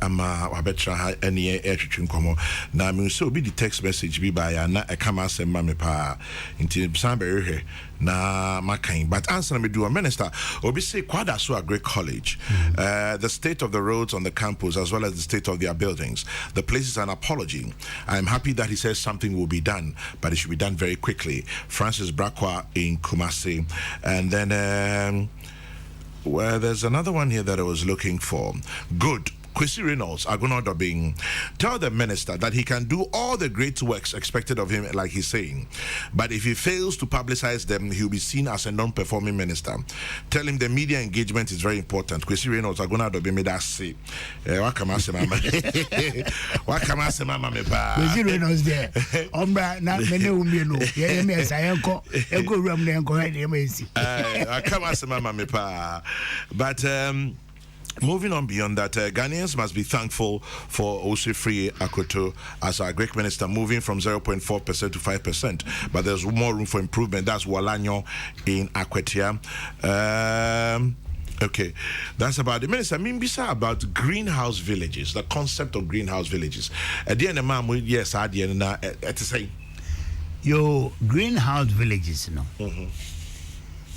ama wabetra ene etwetwenkomo na me so bi the text message bi ba ya na e kama asem ma me pa nti san be na makan but answer me do a minister obi say kwada so a Greek college the state of the roads on the campus as well as the state of their buildings the place is an apology. I'm happy that he says something will be done but it should be done very quickly. Francis Brakwa in Kumasi. And then well, there's another one here that I was looking for. Good. Kwesi Reynolds, Agono tell the minister that he can do all the great works expected of him, like he's saying. But if he fails to publicize them, he'll be seen as a non-performing minister. Tell him the media engagement is very important. Kwesi Reynolds, Agono made that say. Wakamase mama. Wakamase mama me ba. Kwesi Reynolds there. Ombra na mene umieno. Ye me sayenko. Ego ram na enko he me si. Wakamase mama me pa. But moving on beyond that, Ghanaians must be thankful for Afriyie Akoto as our Greek minister moving from 0.4% to 5%. But there's more room for improvement. That's Walanyo in Akwetia. Okay, that's about the minister. I mean, besides about greenhouse villages, the concept of greenhouse villages. At the end of the yes, at the end at the same. Your greenhouse villages, no.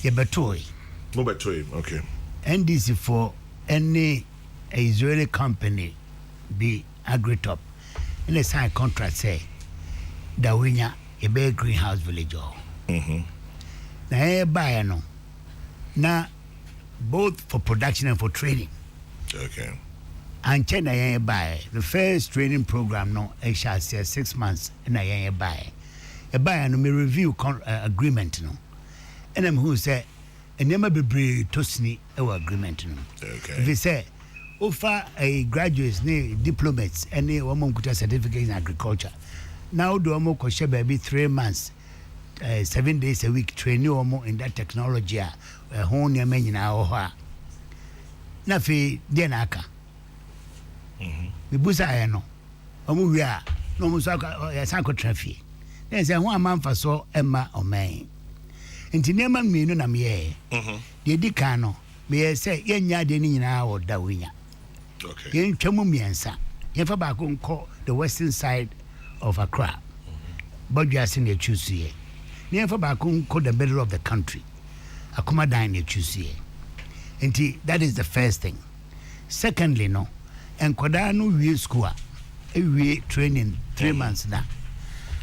Betoi. No Betoi, okay. NDC for any Israeli company be agri-top and a sign contract say that we a big greenhouse village now buy no now both for production and for training okay and China buy the first training program no I shall say 6 months and I buy no me review agreement no and I'm who say and never be tosni our agreement no. Okay. If you say offer a graduates ne diplomats and a woman could certificate in agriculture. Now do omo koshe baby 3 months 7 days a week train you omo in that technology hon ya menyina ho ha. Na fi de na aka. We busa ya no. Omo wi a no mo so ya san ko trafie. Then say ho amanfa so emma omen. Nti nema mienu na meye de di kan no me say yenya de ni nyina wo da winya okay yen twemu miensa yen fa ba ko nko the western side of Accra bodwasin ye choose ye yen fa ba ko nko the middle of the country akoma dan ye choose ye nti that is the first thing. Secondly no enkoda no wie school e wie training 3 months na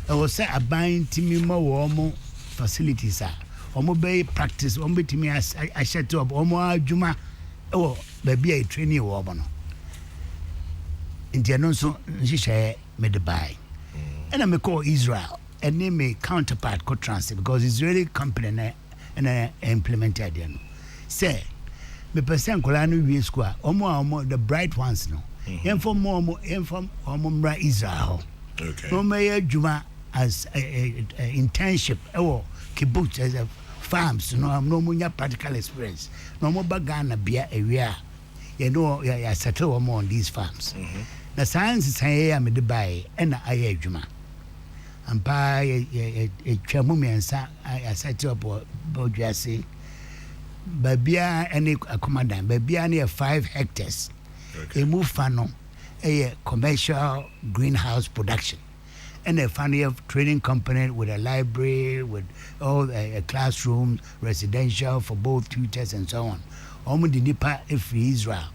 I was say aban timi mo wo mo facilities omo be practice omo betimi a set up omo adwuma e baby a training wo omo no ntia no so nhihye me de buy And I call Israel and name a counterpart called Transit because Israeli company and implemented them. Say, me percent kolano we square omo the bright ones no. Inform Israel. Okay. No may juma as a internship or kibbutz as a farms no munya practical experience. No more bagana beer area. You know ya settle on these farms. The science is here me the buy and I juma. And buy a chamumi and I set up Bojasi. Babia any commandant, Babia near 5 hectares. Okay. A move funnel, a commercial greenhouse production. And a funny of training company with a library, with all a classrooms, residential for both tutors and so on. Almost the Nipa Afriyie Israel,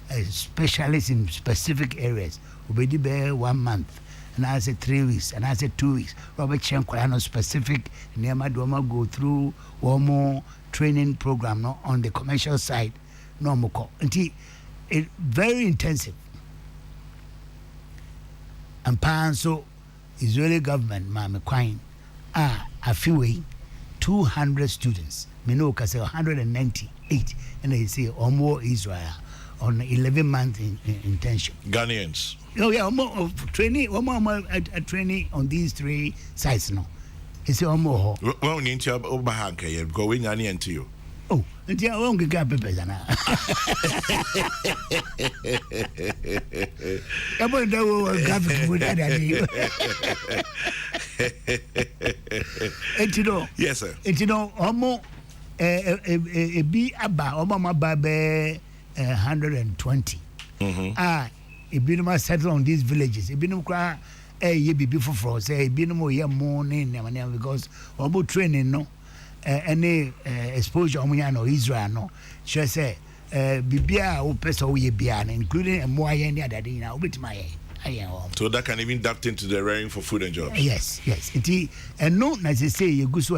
a specialist in specific areas. Obedi be 1 month. And I said 3 weeks, and I said 2 weeks. Robert Chenkwano specific, Nema Doma go through one more training program no, on the commercial side. No more. Until it very intensive. And so Israeli government, Mama Quine, Afriyie 200 students. Minoka say 198, and they say more Israel on 11 month internship. Ghanaians. Oh yeah, more training, more training on these 3 sites now. It's more. Well, you need to go in and into you. Oh, until I won't get papers. I'm going to graphic with that. And you know, yes, sir. And you know, almost a be about Obama Babe 120. It been my settle on these villages. It been cry ye be before for say been more year morning because about training no any exposure on Israel no she say bibia o person we bia including a more any other day now with my so that can even duct into the rearing for food and jobs. Yes it and no as they say you go so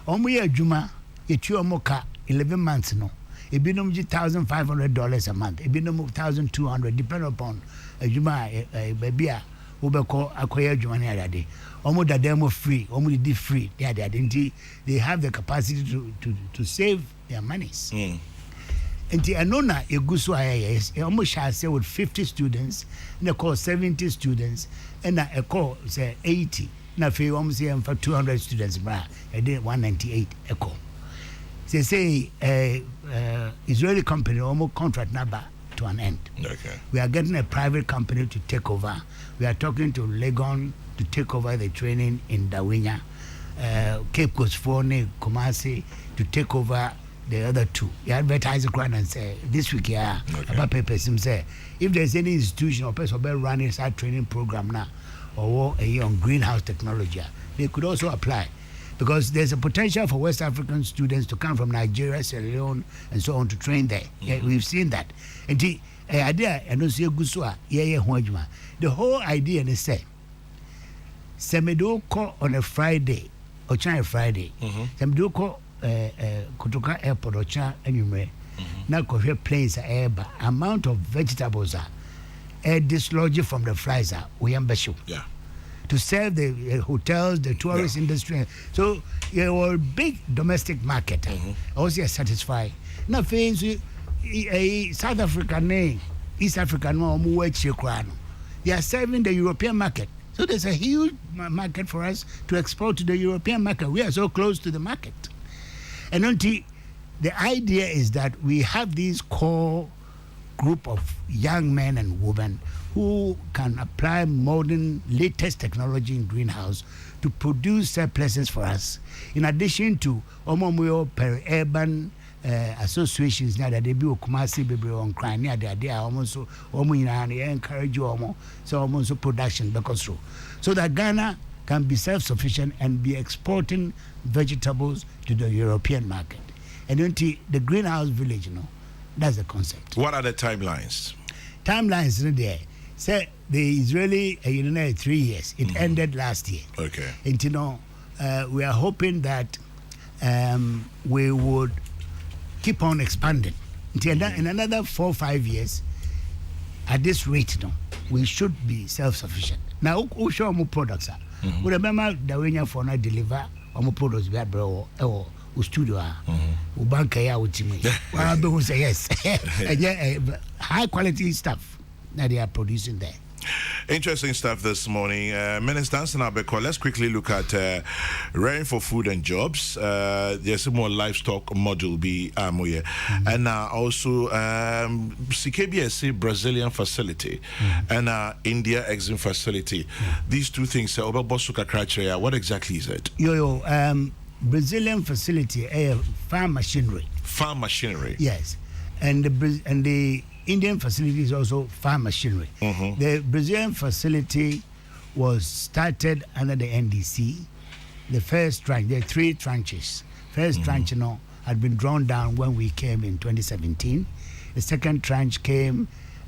omo ye adwuma ye tu omo ka 11 months no e be no $1,500 a month e be no $1,200 depend upon adwuma baby a wo be ko akoya adwuma na adade omo da demo free omo di free they have the capacity to save their monies. And the anona egusu ayes almost shall say with 50 students and they call 70 students and I call say 80 na fe almost say for 200 students bra I did 198 echo they say Israeli company almost contract number to an end. Okay, we are getting a private company to take over. We are talking to Legon to take over the training in Dawinya, Cape Coast Fone, Kumasi to take over the other 2. You advertise the and say this week about papers him say if there's any institution or person running a training program now or a on greenhouse technology, they could also apply because there's a potential for West African students to come from Nigeria, Sierra Leone, and so on to train there. Yeah, we've seen that. And the idea, and also the whole idea is say, Semedo call on a Friday or China Friday. Semedo call Kotoka Airport or China anywhere. Now, coffee planes are air, but amount of vegetables are air dislodged from the flies are we ambitious. Yeah. To serve the hotels, the tourist industry. So you are a big domestic market. Also satisfied. Now, South Africa, East Africa, they are serving the European market. So there's a huge market for us to export to the European market. We are so close to the market. And until the idea is that we have these core group of young men and women who can apply modern latest technology in greenhouse to produce surpluses for us. In addition to Omomuyo per-urban associations now that they be Kumasi baby on crime near they are almost encourage you almost so almost production because so that Ghana can be self-sufficient and be exporting vegetables to the European market. And until the greenhouse village, that's the concept. What are the timelines? Timelines in there. Say the Israeli 3 years. It ended last year. Okay. And we are hoping that we would keep on expanding. In another 4 or 5 years, at this rate, we should be self-sufficient. Now, who show more products? We remember the way for not deliver more products we had bro or studio. We bank here with me. Who say yes? High quality stuff that they are producing there. Interesting stuff this morning. Minister Anson Abeko, let's quickly look at rearing for food and jobs. There's a more livestock module be amoye. And also CKBSC Brazilian facility and India exim facility. These two things, what exactly is it? Brazilian facility, farm machinery. Farm machinery? Yes. And the Indian facility is also farm machinery. The Brazilian facility was started under the NDC. The first tranche, there are 3 tranches. First tranche, had been drawn down when we came in 2017. The second tranche came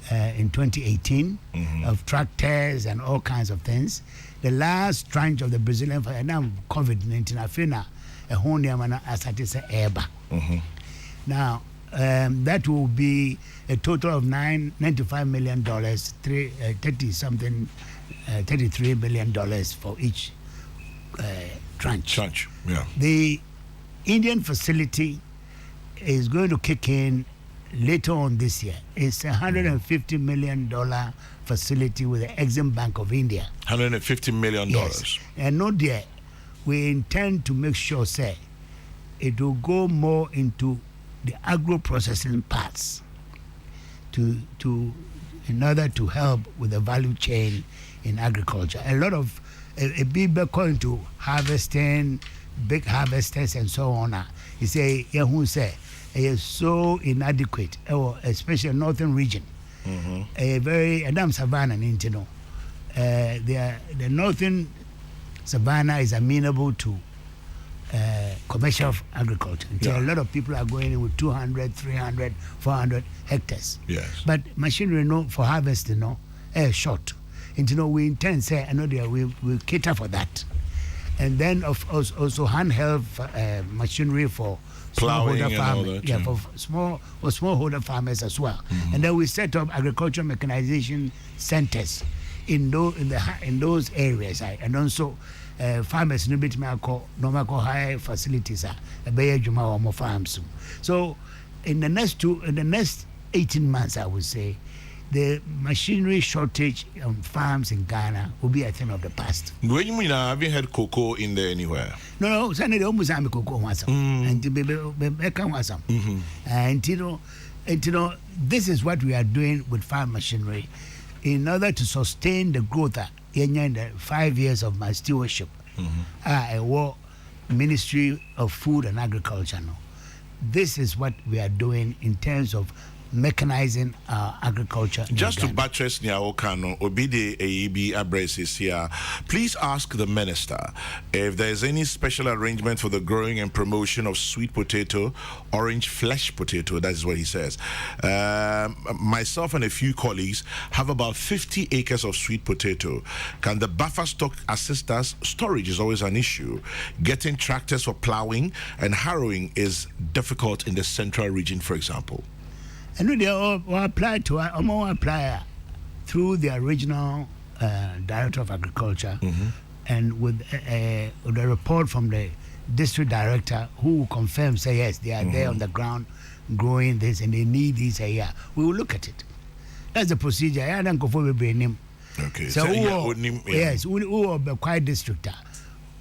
in 2018 of tractors and all kinds of things. The last tranche of the Brazilian, and now COVID-19, I feel now a whole new man as it is EBA. Now, that will be a total of $95 million, $33 million for each tranche. Yeah. The Indian facility is going to kick in later on this year. It's a $150 million facility with the Exim Bank of India. $150 million. Yes. And no dear, we intend to make sure, say, it will go more into the agro-processing parts in order to help with the value chain in agriculture. A lot of people going to harvesting, big harvesters and so on. You say, it is so inadequate, especially northern region. A very Adam Savannah, the northern Savannah is amenable to commercial agriculture. A lot of people are going in with 200, 300, 400 hectares. Yes. But machinery for harvesting short. And we intend say we cater for that. And then also handheld machinery for smallholder farmers. For smallholder farmers as well. And then we set up agricultural mechanization centers in those areas. And also farmers no bit normal high facilities farms. So in the next 18 months, I would say the machinery shortage on farms in Ghana will be a thing of the past. When you mean I haven't had cocoa in there anywhere? No, Sunday almost have cocoa once. And to be and this is what we are doing with farm machinery in order to sustain the growth in the 5 years of my stewardship. I work Ministry of Food and Agriculture now. This is what we are doing in terms of mechanizing our agriculture. Just to buttress Niaokano, Obide AEB Abraces here, please ask the minister if there is any special arrangement for the growing and promotion of sweet potato, orange flesh potato. That is what he says. Myself and a few colleagues have about 50 acres of sweet potato. Can the buffer stock assist us? Storage is always an issue. Getting tractors for plowing and harrowing is difficult in the central region, for example. And they all apply to apply through the regional director of agriculture, and with the report from the district director who will confirm, say yes, they are there on the ground growing this and they need this here. We will look at it. That's the procedure. I don't go for the Okay. So yes, who will be quite district.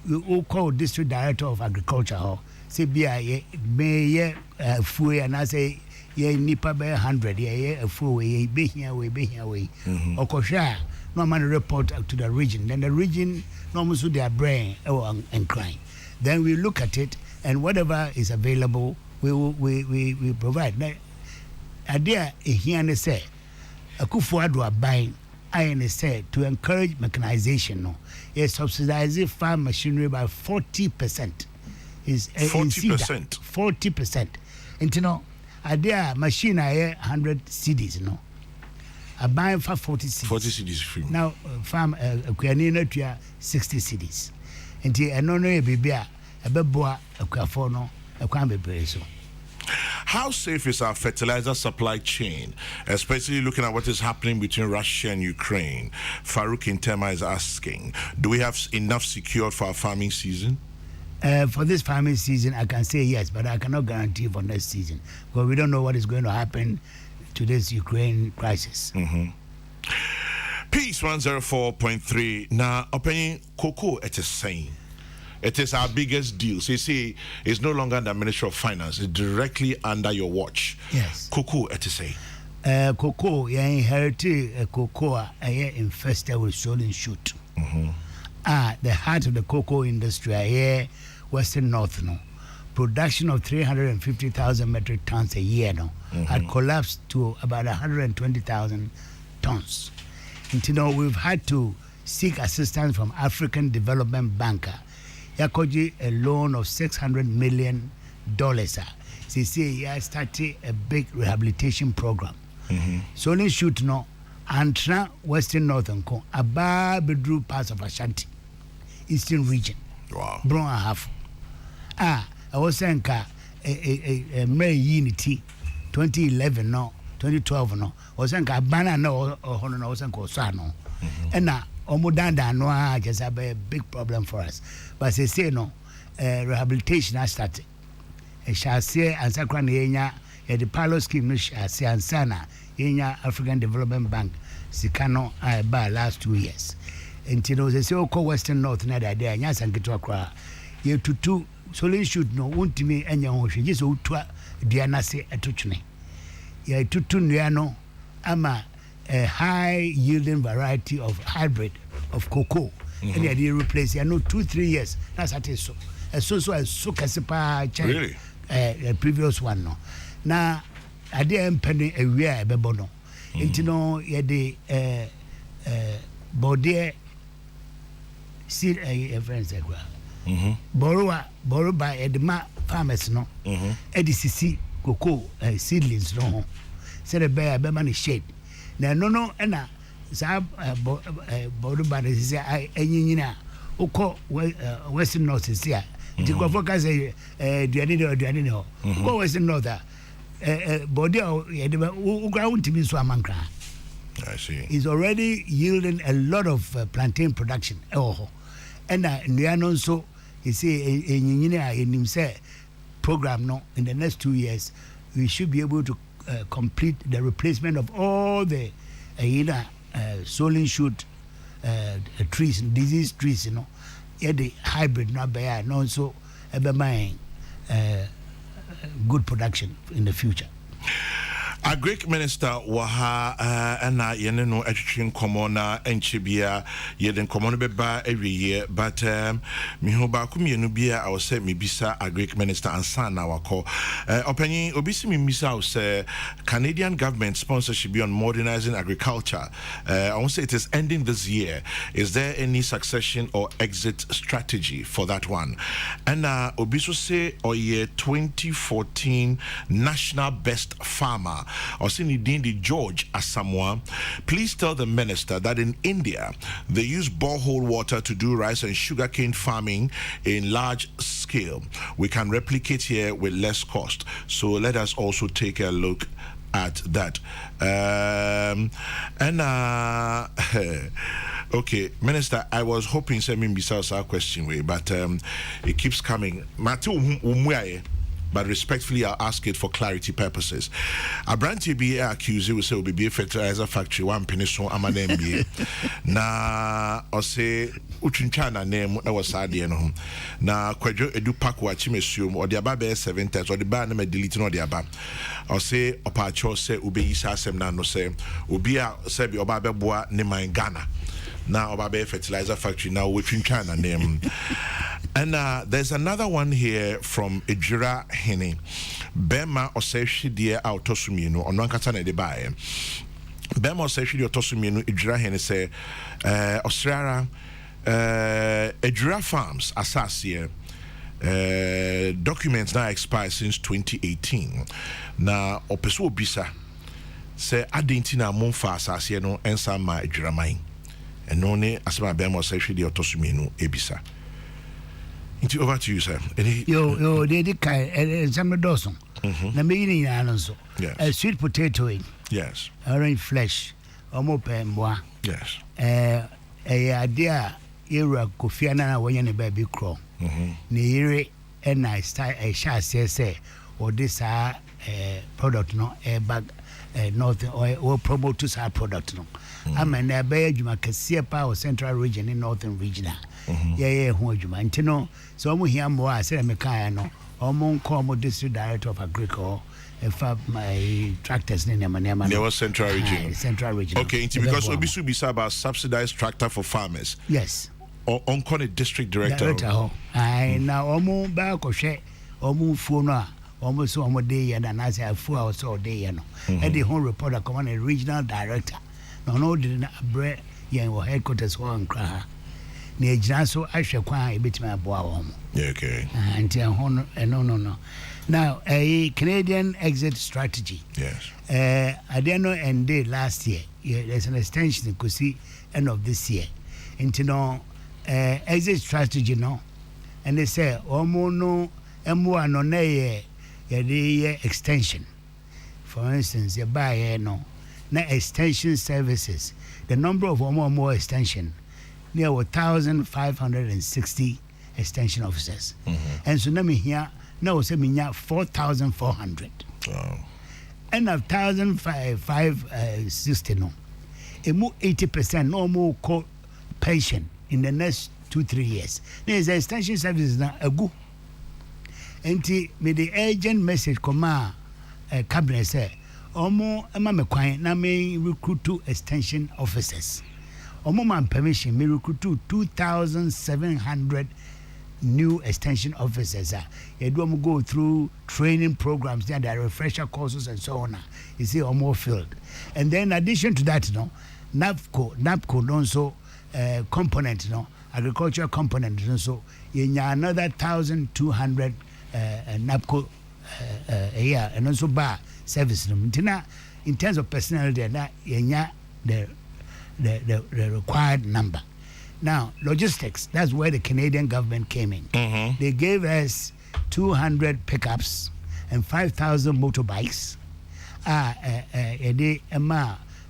We call district director of agriculture. Say be may free and I say. Nipa be 100 a full way be here okosha no man report to the region, then the region normally do their brain and crying, then we look at it and whatever is available we provide. Now idea here and say akufuado are buying I say to encourage mechanization no subsidize farm machinery by 40%. Is 40%. 40%. And idea machine 100 cedis, I buy for 40 cedis. 40 cedis free. Now farm Kuanina to 60 cedis. And I don't know a baby a beboa a quafono a quambe preso. how safe is our fertilizer supply chain, especially looking at what is happening between Russia and Ukraine? Farouk Intema is asking, do we have enough secured for our farming season? For this farming season, I can say yes, but I cannot guarantee for next season because we don't know what is going to happen to this Ukraine crisis. Peace 104.3. Now, opinion cocoa it is saying. It is our biggest deal. So you see, it's no longer the Ministry of Finance. It's directly under your watch. Yes. Cocoa it is saying. Cocoa, you inherited cocoa infested with stolen shoot. The heart of the cocoa industry here, Western North, no. Production of 350,000 metric tons a year now had collapsed to about 120,000 tons. Until now, we've had to seek assistance from African Development Banker. Yakoji a loan of $600 million. They say he started a big rehabilitation program. So they shoot no Antra Western Northern Co. Above bedroom parts of Ashanti, Eastern region. Wow. Brown and half. I was saying a May Unity 2011 no 2012 no was saying banana no or no was saying no and now omudanda no just have a big problem for us but they say no rehabilitation has started shall say and sakran yenya the pilot scheme no shall say and sana yenya African Development Bank sikano by last 2 years until they say oko Western North na there nya sanketwa kra ye tutu Solen should no untimi enya ho hwe just otwa duana se etotwene ya tutu nuano ama a high yielding variety of hybrid of cocoa and they replace ya no 2-3 years that's at so so kasipa really previous one no na ade empene awia ebebo no intino ye de body seed friends agwa borrow by edma farmers no edicc cocoa seedlings no say the bear be man shade na no na sa borrow by say enyinyina ukọ Western North is here the go focus duane no go Western North body edma ground to be so amankra. I see. Is already yielding a lot of plantain production and nuano so you see in say program no in the next 2 years we should be able to complete the replacement of all the solen shoot trees disease trees the hybrid not bear and also good production in the future. A Greek minister waha na yene no atwetwe nkomo na enchebia yede nkomo no beba every year but me ho ba ku mienu bia I was say me bisa a Greek minister ansa na wako opanyin obisi me bisa I say Canadian government sponsorship on modernizing agriculture. I want to say it is ending this year. Is there any succession or exit strategy for that one? And obiso say oye 2014 national best farmer Osinidindi George Asamoah, please tell the minister that in India they use borehole water to do rice and sugarcane farming in large scale. We can replicate here with less cost. So let us also take a look at that. Okay, Minister, I was hoping sending besides our question way, but it keeps coming. But respectfully, I'll ask it for clarity purposes. A branch be accused, we say, will be a fertilizer factory, one penny so I'm an MBA. Na, or say, Uchinchana name, that was sad, you know. Na, Quadro edu pack watch him assume, or the above 7 times, or the bar name deleting or the above. Or say, Opacho say, Ube Isa Semna no say, Ubia Sebi Obabe Boa Nema in Ghana. Now, Obabe fertilizer factory, now Uchinchana name. And there's another one here from Ejira Hene. Bema Oseshi dear Autosumino, on one catana de bae. Bema Oseshi Autosumino, Ejira Hene say, Australia, Ejira Farms, Assasia. Documents now expired since 2018. Now, Opeso Bisa say, Adentina Monfa Assasia no, and some my Ejira mine. And no ne, as my Bema Oseshi Autosumino, Ebisa. Over to you, sir. Yo, they did some Dawson. Na me ni anonso. Yes. Sweet potato. Yes. Orange flesh. Omo pemboa. Yes. Idea era Kofi Annan when you baby crow. Ni ire and I start a shall say or this product no a bag north or promote to our product no. I'm an abejuma Kasiapa or central region in northern region. Yeah, Hojuma. And no, so I'm here more. I said, Mecano, or Moncomo district director of agriculture. If my tractors in Yamanema, there was central region. Central region. Okay, because Obisu bisa about subsidized tractor for farmers. Yes. Or on district director. I now almost back or share almost phone. Almost one day and I say 4 hours all day, and the whole reporter come on a regional director. No, didn't bread, young headquarters one cry. Near Janso, I shall quite a bit my boy. Okay. No. Now, a Canadian exit strategy. Yes. I didn't know end day last year. There's an extension you could see end of this year. Into no exit strategy, no. And they say, no, M1 no, the extension. For instance, you buy no extension services. The number of more extension near 1,560 extension officers. And so now here now say me 4,400. Wow. And of 1,560 no. A more 80% no more pension in the next 2-3 years. There's extension services now a good. And me the urgent message come cabinet say omo ema me kwan na me recruit 2 extension officers. Omo man permission me recruit 2,700 new extension officers. You do go through training programs, there are refresher courses and so on. You see omo field. And then in addition to that, NAPCO also component, agricultural component also. You another 1,200 NAPCO yeah, and also bar service. In terms of personnel, there the required number. Now, logistics, that's where the Canadian government came in. They gave us 200 pickups and 5,000 motorbikes.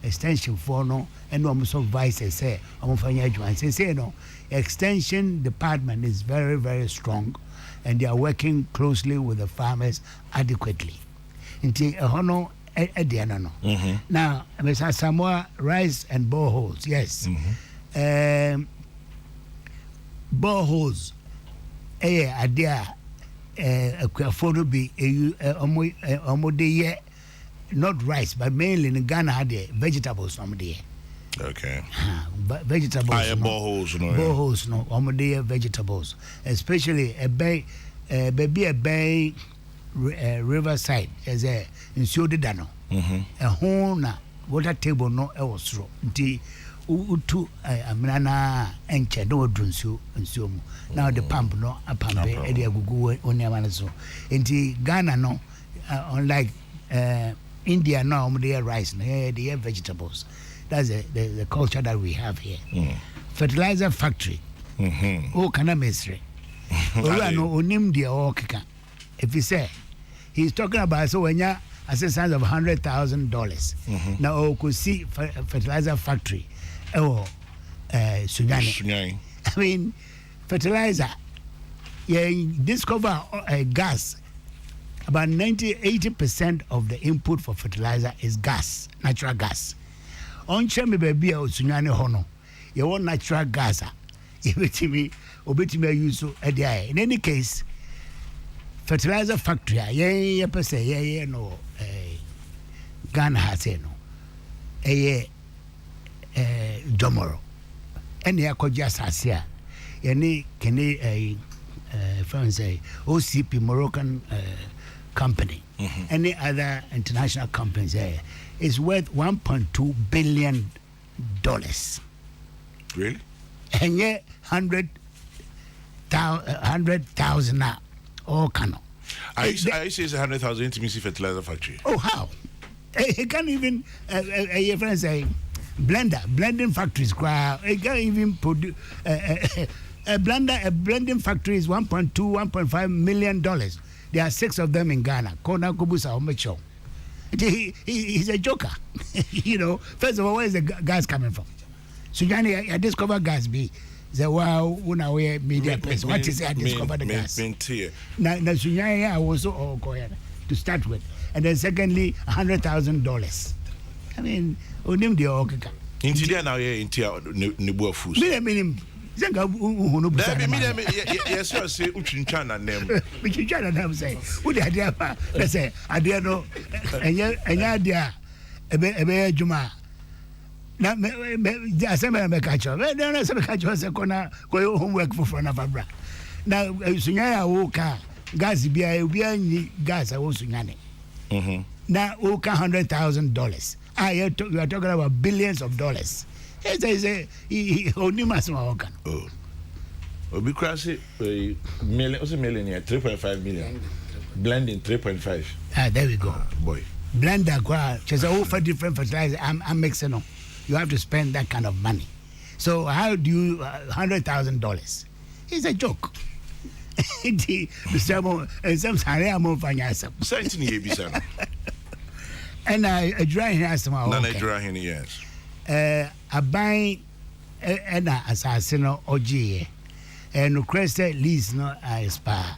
Extension for no, and almost vice say, no, extension department is very, very strong. And they are working closely with the farmers adequately. Now, Mr. Samoa, rice and boreholes, yes. Boreholes, not rice, but mainly in Ghana had vegetables from there. Okay. Vegetables. Boreholes, no. Boreholes, no. Vegetables, especially a bay, riverside as a insured dano. A home water table no elsro. Nti utu amana enche no drunsu nsuomu. Now the pump no a pump edi agugu onyamanaso. Nti Ghana no unlike India no rice no they have vegetables. That's the culture that we have here. Fertilizer factory. Oh, can I mesre? If you say he's talking about so when you assistance of $100,000. Now could see fertilizer factory. Sunyani. I mean, fertilizer. Yeah, discover gas. About 80% of the input for fertilizer is gas, natural gas. On chemi baby o sunyane hono you want natural gas obetimi use in any case fertilizer factory yeah pese yeah no Ghana has no Domoro and ya koja sasia yani kene France OCP Moroccan company any other international companies is worth $1.2 billion. Really? And yet 100,000 all cano. I say it's 100,000 to Missy Fertilizer Factory. Oh, how? He can't even your friend say blending factories. He can't even produce a blending factory is $1.5 million. There are 6 of them in Ghana. Kona Kubusa Omecho. He's a joker. You know, first of all, where is the gas coming from? Sunyani, I discovered gas be. The wow, una way media place. What is it? I discovered the gas. Now, Sunyani, I was so to start with. And then secondly, $100,000. I mean, onim de okeka. Intia now intia nibu fus. Minim. Zenga uhunu busa. Yes, you say uchinchana name. Uchinchana name say. Udi adia pa. Let's say adia no. Enya adia. Ebe juma. Na asema me kacho. Me na asema kacho se kona ko homework for na fabra. Na sunya ya woka gas bia ni gas a wo sunyane. Now we can $100,000. You are talking about billions of dollars. He only must work. Oh, because million, 3.5 million, blending 3.5. There we go. Boy, blend that. Just over different fertilizer. I'm mixing up. You have to spend that kind of money. So how do you $100,000? It's a joke. And I dry here some yes. I buy an assassin or OG and request lease not expire.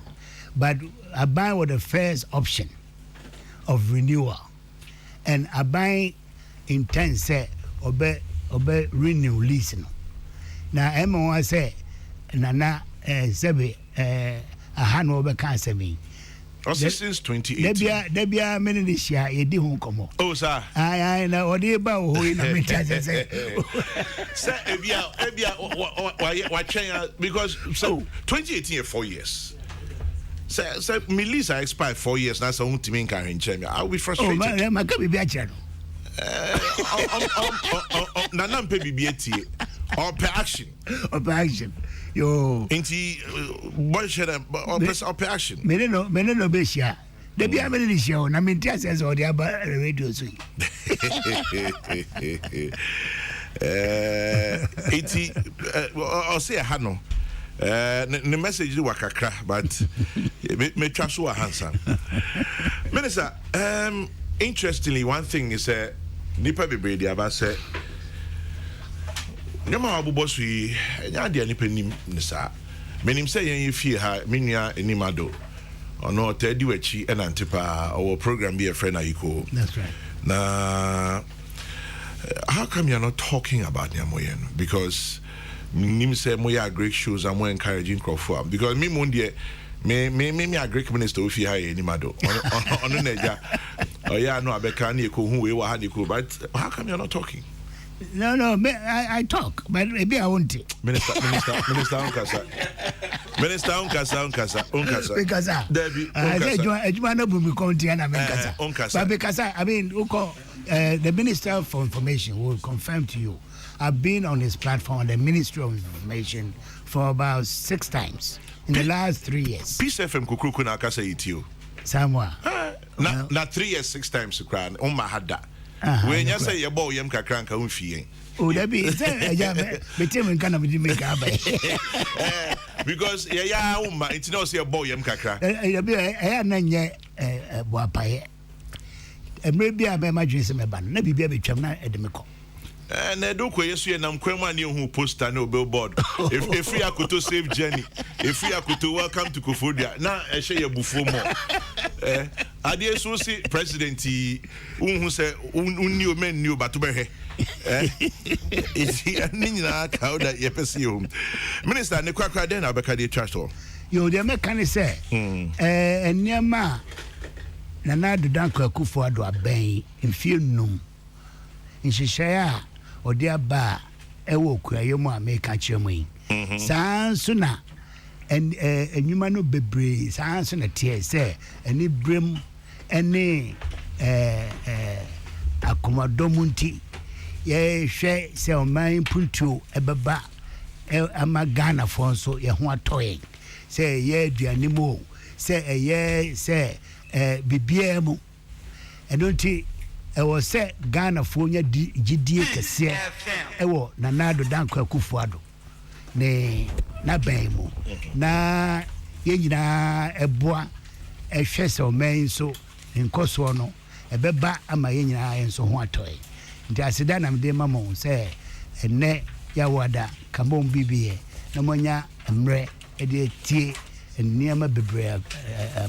But I buy with the first option of renewal. And I buy intense say obey renew lease. Now Emma say Nana Sebi a hand over cancer me. Since 2018. Debia many this year, you didn't come. Oh, sir. I know what about who in a minute. Sir, because so 2018 4 years. Sir, my lease I expired 4 years. That's the only thing I can change. I'll be frustrated. Oh, my God, be a channel. Nanam pay BBT or per action. Or per action. Yo, inti boy share or per action. Meneno Besia. There be a many show. I mean, just as all the other radio. I'll say a hano. The message is wakakra, but me trust you a handsome. Minister, interestingly, one thing is nipa bebree dey aba say nyama abobos wi nya de nipa nim ne sa menim say yen fie ha menua animado ono tadi wachi enantepa our program be a friend ayiko. That's right. Na how come you're not talking about nyamoyen? Because nim say moya great shows and more encouraging crowd for because me mondie me a Greek minister of here animado on neja. Oh yeah, no, abeka ni ko hu we wa ha ko, but how come you're not talking? No, I talk, but maybe I won't. Minister unkasa. Because Debbie Ejumana bumi konti ana menkasa. But because I mean, the Minister for Information will confirm to you. I've been on his platform, the Ministry of Information, for about 6 times in the last 3 years. Peace FM kukuku na akasa itio. Somewhere. Na 3 years 6 times kran on ma hada. When you say your boy yam kakran ka unfie. Oh, that be between kind of make up. Because it's not say your boy yam kakra. I nanye boapaye. And maybe I may imagine some ban. Maybe be a chamna at the meko. And I don't quite see an Kwemani who poster no billboard. If we are to save Jenny, if we are to welcome to Kofodia, now I share your buffo more. I dear so see President who say new men new but to be it's here Nina cow that you pursue. Minister Nikwaka then Abekadi Trust. You the mechanic say, and near ma Nana do Danko Kufo do a bay in field noon. In Shishaya. Or dear bar, a walk where you might make a chimney. Sans sooner and humano bebre, sans and a tear, say, any brim, any accommodomunti. Ye share sell mine punto a baba, a magana fonso, ya one toy. Say, ye, dear Nemo, say a ye, say, bibiemo, and don't tea. I was say Ghana Fonya GDA Cassia. Ewo Nanado Danko Kufuado. Ne na bemo. Na yena eboa ehwe se o man so nkoso no ebeba ama ye nyina enso ho atoy nti aseda na mede mamo se enne ya wada kambom bibie na monya mre ede tie nneema bebre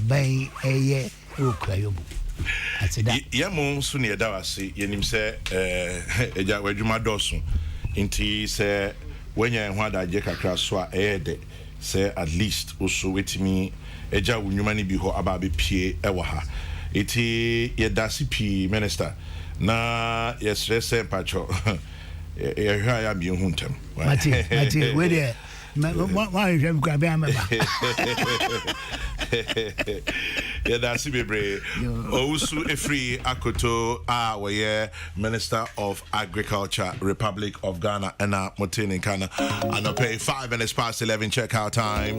ban eye okwayobu aseda yemo so ne da wase yenim se eja wadwuma doso nti se wenya ho adaje kakra so a ede se at least also wetimi eja wunwuma ni bi ho aba be pie ewo ha iti yedasi pi minister na yesrese pacho hwa ya bi huntem mati we there why you go be ameba yedasi bebre Owusu Afriyie Akoto we Minister of Agriculture, Republic of Ghana, and Motini Kana, and I pay 5 minutes past 11 checkout time.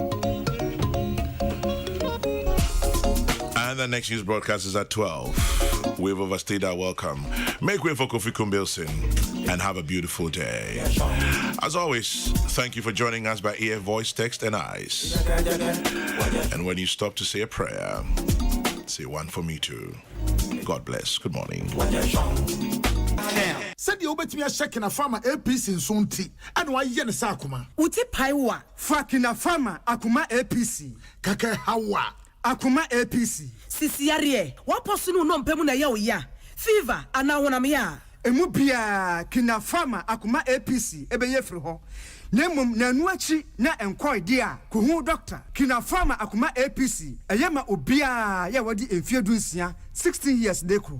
And the next news broadcast is at 12. We've overstayed our welcome. Make way for Kofi Kumbilson and have a beautiful day. As always, thank you for joining us by ear, voice, text, and eyes. And when you stop to say a prayer, say one for me too. God bless. Good morning. Said you bet me a check in a farmer APC in Sunti, and why yen sakuma? Uti paiwa, Fakina farmer Akuma APC, Kaka Hawa, Akuma APC. Sisiarie, what person no pemuna ya fever, and now when I'm here. Emubia kina farmer Akuma APC, ebeye friho. Nemum nanuachi na enkwai dia kuhu doctor kina farmer Akuma APC ayema obia ya wadi emfiedunsia 16 years dekro.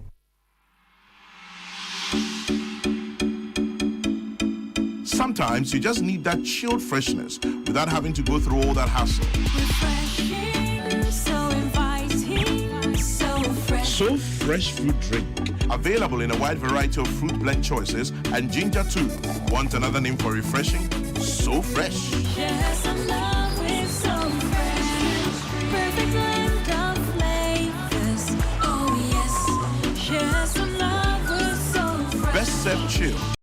Sometimes you just need that chilled freshness without having to go through all that hassle. Refreshing, so inviting, so fresh. So fresh fruit drink. Available in a wide variety of fruit blend choices and ginger too. Want another name for refreshing? So fresh. Share some love with so fresh. Perfect blend of flavors. Oh yes. Share some love with so fresh. Best served chill.